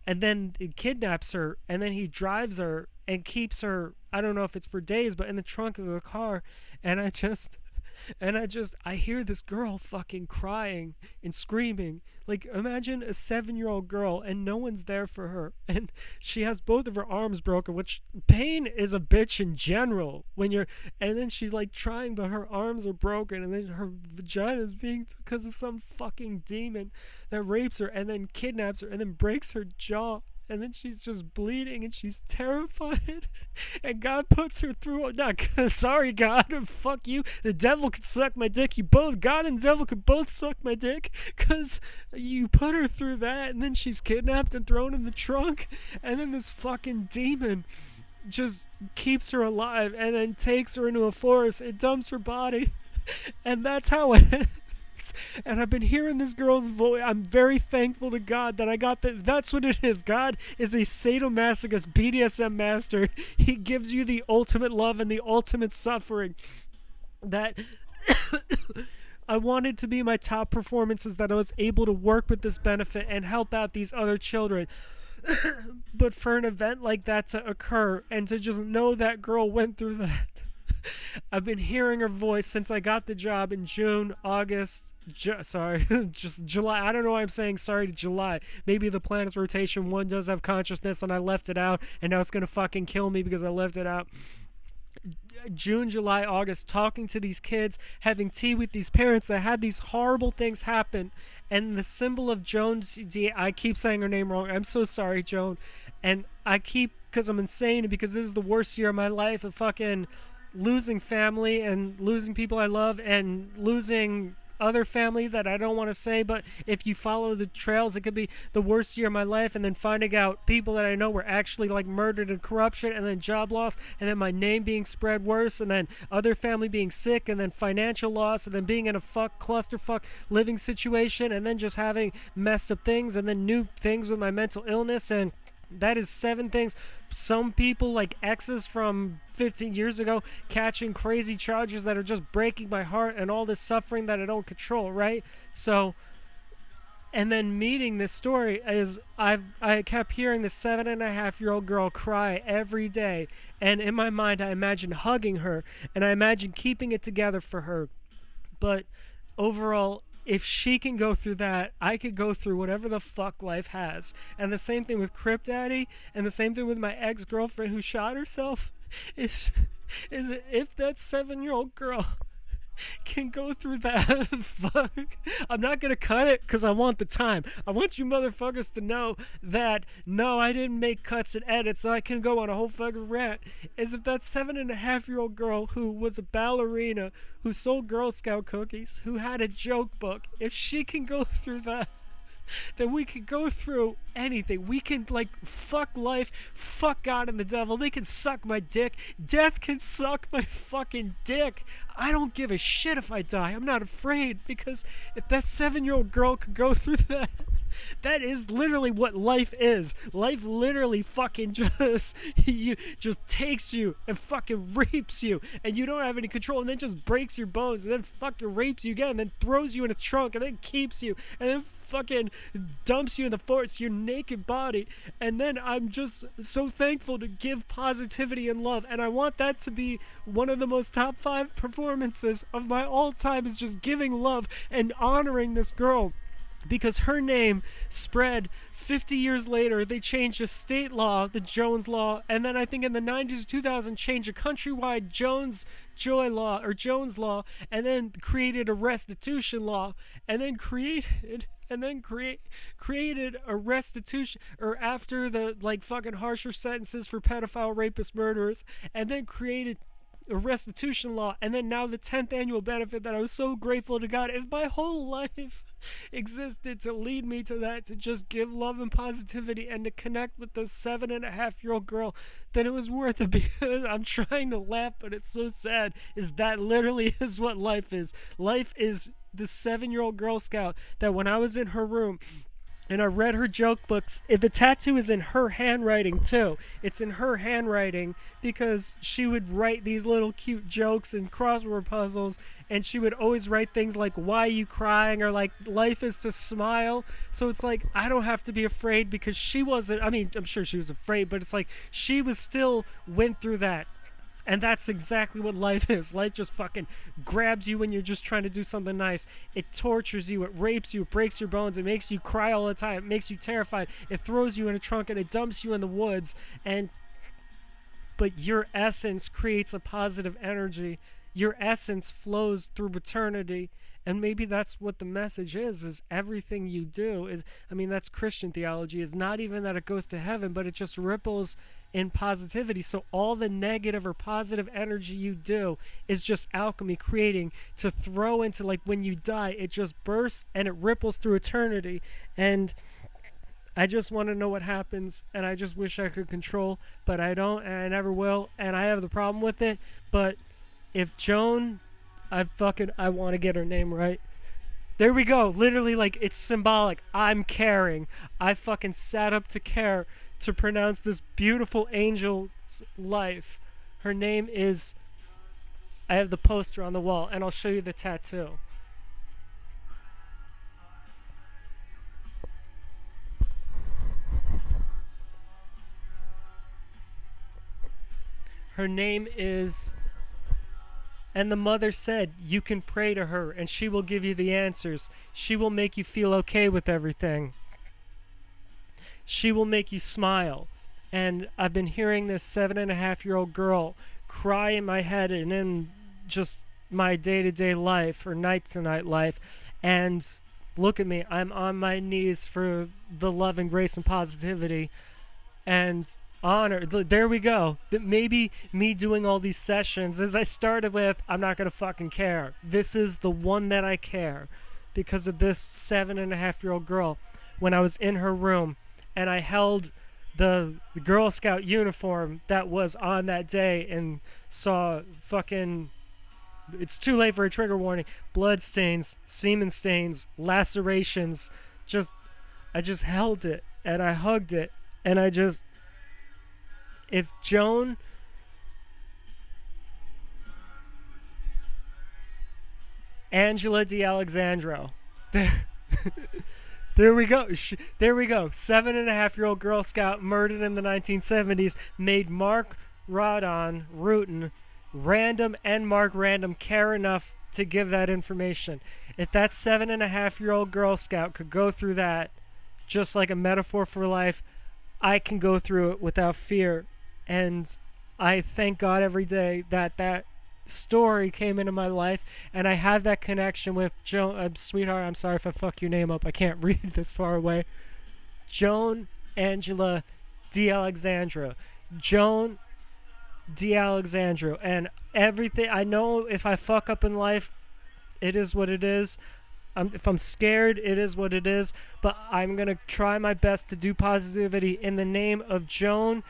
And then he kidnaps her, and then he drives her and keeps her, I don't know if it's for days, but in the trunk of the car. And I hear this girl fucking crying and screaming. Like, imagine a 7-year-old girl and no one's there for her. And she has both of her arms broken, which pain is a bitch in general. And then she's like trying, but her arms are broken. And then her vagina is being, because of some fucking demon that rapes her and then kidnaps her and then breaks her jaw. And then she's just bleeding and she's terrified. And God puts her through. Sorry, God. Fuck you. The devil could suck my dick. God and devil could both suck my dick. Because you put her through that. And then she's kidnapped and thrown in the trunk. And then this fucking demon just keeps her alive. And then takes her into a forest and dumps her body. And that's how it ends. And I've been hearing this girl's voice. I'm very thankful to God that I got that. That's what it is. God is a sadomasochist BDSM master. He gives you the ultimate love and the ultimate suffering. That I wanted to be my top performances, that I was able to work with this benefit and help out these other children. But for an event like that to occur and to just know that girl went through that, I've been hearing her voice since I got the job in June, August, just July. I don't know why I'm saying sorry to July. Maybe the planet's rotation one does have consciousness and I left it out, and now it's going to fucking kill me because I left it out. June, July, August, talking to these kids, having tea with these parents that had these horrible things happen. And the symbol of Joan's, I keep saying her name wrong. I'm so sorry, Joan. And I keep, because I'm insane, because this is the worst year of my life of fucking losing family and losing people I love and losing other family that I don't want to say, but if you follow the trails, it could be the worst year of my life. And then finding out people that I know were actually like murdered in corruption, and then job loss, and then my name being spread worse, and then other family being sick, and then financial loss, and then being in a clusterfuck living situation, and then just having messed up things, and then new things with my mental illness. And that is 7 things. Some people, like exes from 15 years ago, catching crazy charges that are just breaking my heart, and all this suffering that I don't control, right? So, and then meeting this story is, I kept hearing this 7.5-year-old girl cry every day, and in my mind I imagine hugging her, and I imagine keeping it together for her. But overall, if she can go through that, I could go through whatever the fuck life has. And the same thing with Crip Daddy, and the same thing with my ex-girlfriend who shot herself, is if that 7-year-old girl can go through that, fuck, I'm not gonna cut it because I want the time. I want you motherfuckers to know that, no, I didn't make cuts and edits so I can go on a whole fucking rant. Is if that 7.5-year-old girl who was a ballerina, who sold Girl Scout cookies, who had a joke book, if she can go through that, then we can go through anything. We can, like, fuck life, fuck God and the devil. They can suck my dick. Death can suck my fucking dick. I don't give a shit if I die. I'm not afraid, because if that 7-year-old girl could go through that, that is literally what life is. Life literally fucking just takes you and fucking rapes you, and you don't have any control, and then just breaks your bones, and then fucking rapes you again, and then throws you in a trunk, and then keeps you, and then fucking dumps you in the forest, your naked body. And then I'm just so thankful to give positivity and love, and I want that to be one of the most top 5 performances of my all-time, is just giving love and honoring this girl. Because her name spread 50 years later. They changed a state law, the Jones Law, and then I think in the 90s or 2000 changed a countrywide joy law, or Jones Law, and then created a restitution law, and then created a restitution, or after the, like, fucking harsher sentences for pedophile, rapist, murderers, and then created a restitution law, and then now the 10th annual benefit that I was so grateful to God. If my whole life existed to lead me to that, to just give love and positivity and to connect with the 7.5-year-old girl, then it was worth it. Because I'm trying to laugh, but it's so sad, is that literally is what life is. Life is the 7-year-old Girl Scout that when I was in her room and I read her joke books, the tattoo is in her handwriting too. It's in her handwriting because she would write these little cute jokes and crossword puzzles, and she would always write things like, "Why are you crying?" or like, "Life is to smile." So it's like, I don't have to be afraid, because she wasn't, I mean, I'm sure she was afraid, but it's like she was still went through that. And that's exactly what life is. Life just fucking grabs you when you're just trying to do something nice. It tortures you. It rapes you. It breaks your bones. It makes you cry all the time. It makes you terrified. It throws you in a trunk, and it dumps you in the woods. But your essence creates a positive energy. Your essence flows through eternity. And maybe that's what the message is everything you do is, I mean, that's Christian theology, is not even that it goes to heaven, but it just ripples in positivity. So all the negative or positive energy you do is just alchemy creating to throw into, like, when you die, it just bursts and it ripples through eternity. And I just want to know what happens, and I just wish I could control, but I don't, and I never will, and I have the problem with it. But if Joan, I want to get her name right. There we go. Literally, like, it's symbolic. I'm caring. I fucking sat up to care to pronounce this beautiful angel's life. Her name is, I have the poster on the wall, and I'll show you the tattoo. Her name is, and the mother said, you can pray to her and she will give you the answers. She will make you feel okay with everything. She will make you smile. And I've been hearing this 7.5-year-old girl cry in my head and in just my day-to-day life or night-to-night life. And look at me. I'm on my knees for the love and grace and positivity and honor. There we go. That maybe me doing all these sessions, as I started with, I'm not gonna fucking care. This is the one that I care, because of this 7.5-year-old girl. When I was in her room and I held the Girl Scout uniform that was on that day and saw fucking, it's too late for a trigger warning, blood stains, semen stains, lacerations, I just held it and I hugged it, and if Joan Angela D'Alexandro, there we go. There we go. 7.5-year-old Girl Scout murdered in the 1970s made Mark Rodon, RanDoM, and Mark RanDoM care enough to give that information. If that 7.5-year-old Girl Scout could go through that, just like a metaphor for life, I can go through it without fear. And I thank God every day that that story came into my life, and I have that connection with Joan. Sweetheart, I'm sorry if I fuck your name up. I can't read this far away. Joan Angela D'Alexandro. Joan D'Alexandro. And everything, I know if I fuck up in life, it is what it is. if I'm scared, it is what it is. But I'm gonna try my best to do positivity in the name of Joan,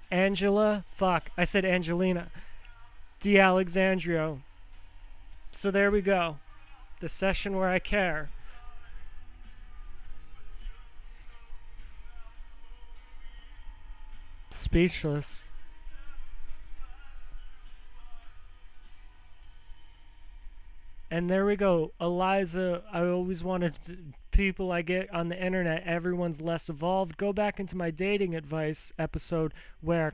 Angela. Fuck, I said Angelina. D'Alexandrio. So there we go. The session where I care. Speechless. And there we go. Eliza, I always wanted people I get on the internet, everyone's less evolved. Go back into my dating advice episode where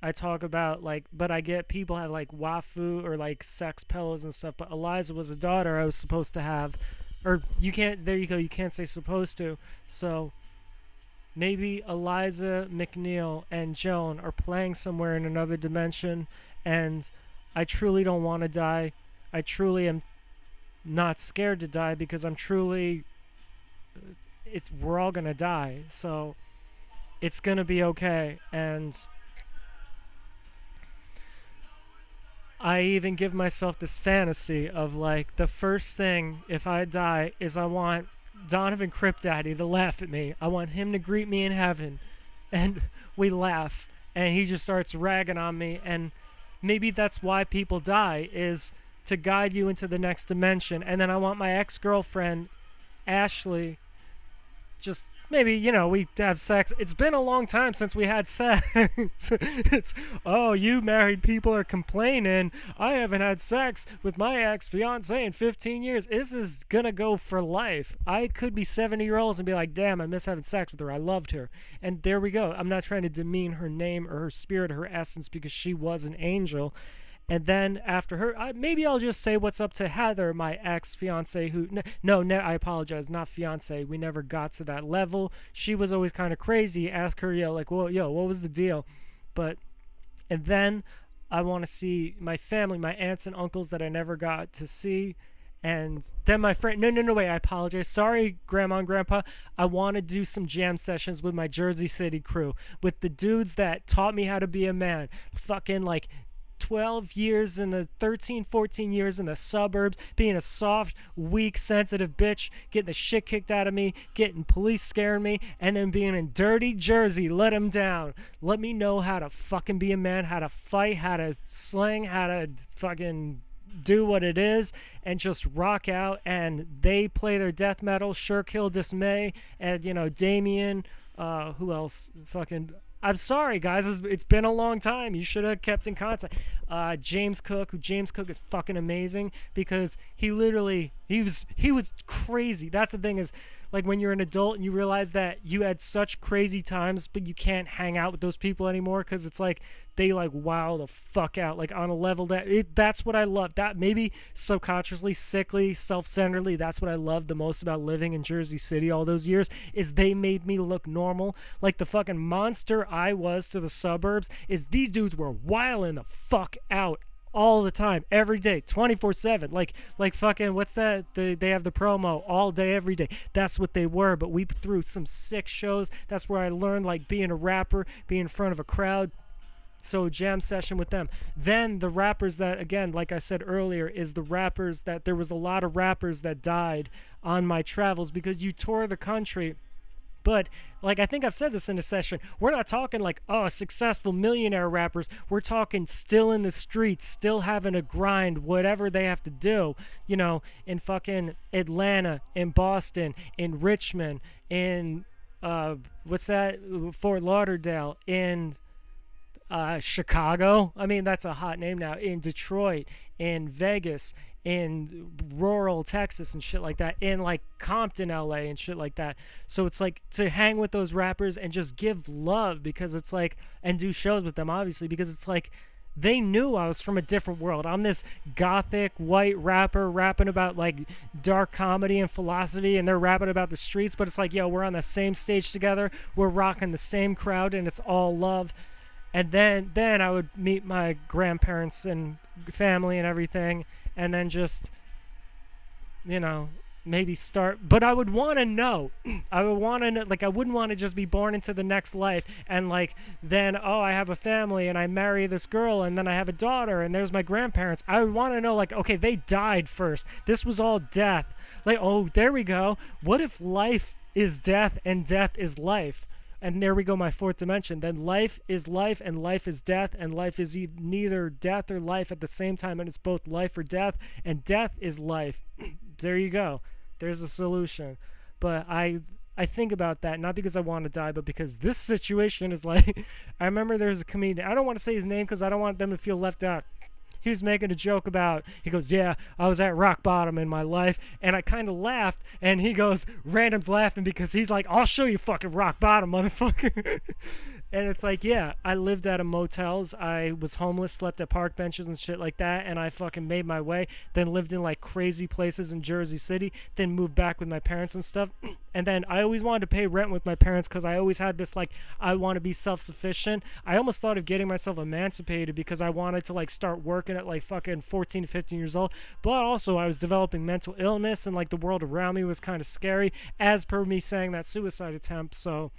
I talk about like, but I get people have like wafu or like sex pillows and stuff. But Eliza was a daughter I was supposed to have, or you can't. There you go. You can't say supposed to. So maybe Eliza McNeil and Joan are playing somewhere in another dimension, and I truly don't want to die. I truly am not scared to die because I'm truly. We're all gonna die, so it's gonna be okay, and I even give myself this fantasy of like the first thing if I die is I want Donovan Crip Daddy to laugh at me. I want him to greet me in heaven, and we laugh, and he just starts ragging on me, and maybe that's why people die, is to guide you into the next dimension. And then I want my ex-girlfriend Ashley, just maybe, we have sex. It's been a long time since we had sex. It's, oh, you married people are complaining. I haven't had sex with my ex-fiance in 15 years. This is going to go for life. I could be 70-year-olds and be like, damn, I miss having sex with her. I loved her. And there we go. I'm not trying to demean her name or her spirit or her essence because she was an angel. And then after her, maybe I'll just say what's up to Heather, my ex-fiance, who, I apologize, not fiance. We never got to that level. She was always kind of crazy. Ask her, what was the deal? And then I want to see my family, my aunts and uncles that I never got to see. And then my friend, no, wait, I apologize. Sorry, Grandma and Grandpa. I want to do some jam sessions with my Jersey City crew, with the dudes that taught me how to be a man. Fucking like 12 years in the 14 years in the suburbs, being a soft, weak, sensitive bitch, getting the shit kicked out of me, getting police scaring me, and then being in dirty Jersey, let them down. Let me know how to fucking be a man, how to fight, how to slang, how to fucking do what it is, and just rock out. And they play their death metal, Sure Kill Dismay, and Damien, who else? Fucking, I'm sorry, guys. It's been a long time. You should have kept in contact. James Cook is fucking amazing because he was crazy. That's the thing is, like, when you're an adult and you realize that you had such crazy times, but you can't hang out with those people anymore because it's like they like wow the fuck out, like on a level that's what I love. That maybe subconsciously, sickly, self-centeredly, that's what I love the most about living in Jersey City all those years, is they made me look normal. Like the fucking monster I was to the suburbs is these dudes were wilding the fuck out all the time, every day, 24/7. Like fucking, what's that? They have the promo all day, every day. That's what they were. But we threw some sick shows. That's where I learned like being a rapper, being in front of a crowd. So jam session with them. Then the rappers that, again, like I said earlier, is the rappers that there was a lot of rappers that died on my travels because you tour the country. But, like, I think I've said this in a session, we're not talking like, successful millionaire rappers. We're talking still in the streets, still having to grind whatever they have to do, in fucking Atlanta, in Boston, in Richmond, in, Fort Lauderdale, in Chicago. I mean, that's a hot name now. In Detroit, in Vegas, in rural Texas and shit like that, in like Compton, LA and shit like that. So it's like to hang with those rappers and just give love because it's like, and do shows with them obviously because it's like they knew I was from a different world. I'm this gothic white rapper rapping about like dark comedy and philosophy, and they're rapping about the streets, but it's like, we're on the same stage together, we're rocking the same crowd, and it's all love. And then I would meet my grandparents and family and everything, and then just, maybe start, but I would want to know. I would want to know, like, I wouldn't want to just be born into the next life and, like, then, oh, I have a family and I marry this girl and then I have a daughter and there's my grandparents. I would want to know, like, okay, they died first. This was all death. Like, oh, there we go. What if life is death and death is life? And there we go, my fourth dimension. Then life is life and life is death, and life is neither death or life at the same time, and it's both life or death, and death is life. There you go. There's a solution. But I think about that not because I want to die, but because this situation is like, I remember there's a comedian. I don't want to say his name because I don't want them to feel left out. He was making a joke about, he goes, yeah, I was at rock bottom in my life. And I kind of laughed. And he goes, Random's laughing because he's like, I'll show you fucking rock bottom, motherfucker. And it's like, yeah, I lived out of motels. I was homeless, slept at park benches and shit like that. And I fucking made my way. Then lived in like crazy places in Jersey City. Then moved back with my parents and stuff. And then I always wanted to pay rent with my parents because I always had this, like, I want to be self-sufficient. I almost thought of getting myself emancipated because I wanted to, like, start working at, like, fucking 14 to 15 years old. But also I was developing mental illness and, like, the world around me was kind of scary, as per me saying that suicide attempt. So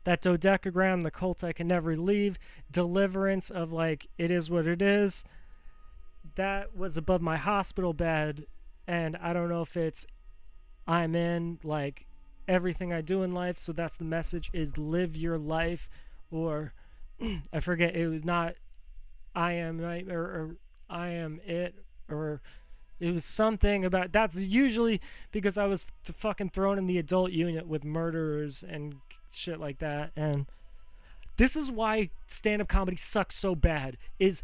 that dodecagram, the cult I can never leave, deliverance of, like, it is what it is, that was above my hospital bed. And I don't know if it's I'm in, like, everything I do in life. So that's the message, is live your life. Or I forget, it was not I am right, or I am it, or it was something about, that's usually because I was fucking thrown in the adult unit with murderers and shit like that. And this is why stand-up comedy sucks so bad, is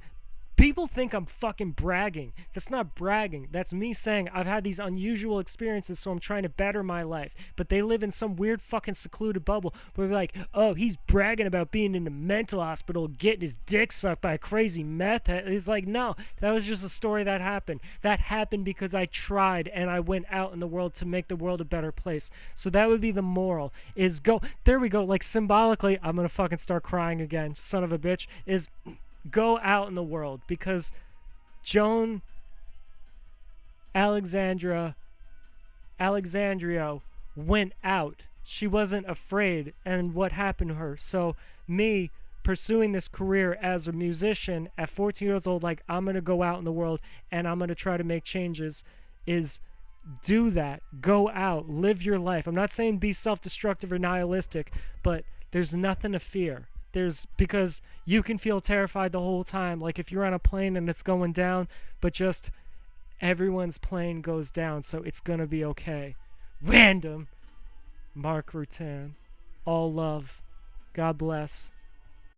people think I'm fucking bragging. That's not bragging. That's me saying I've had these unusual experiences, so I'm trying to better my life. But they live in some weird fucking secluded bubble where they're like, oh, he's bragging about being in a mental hospital, getting his dick sucked by a crazy meth head. It's like, no, that was just a story that happened. That happened because I tried and I went out in the world to make the world a better place. So that would be the moral, is go, there we go, like symbolically, I'm gonna fucking start crying again, son of a bitch, is go out in the world, because Joan Alexandria went out. She wasn't afraid, and what happened to her? So me pursuing this career as a musician at 14 years old, like, I'm gonna go out in the world and I'm gonna try to make changes, is do that. Go out, live your life. I'm not saying be self-destructive or nihilistic, but there's nothing to fear. Because you can feel terrified the whole time, like if you're on a plane and it's going down, but just everyone's plane goes down, so it's gonna be okay. Random. Mark Rutan. All love. God bless.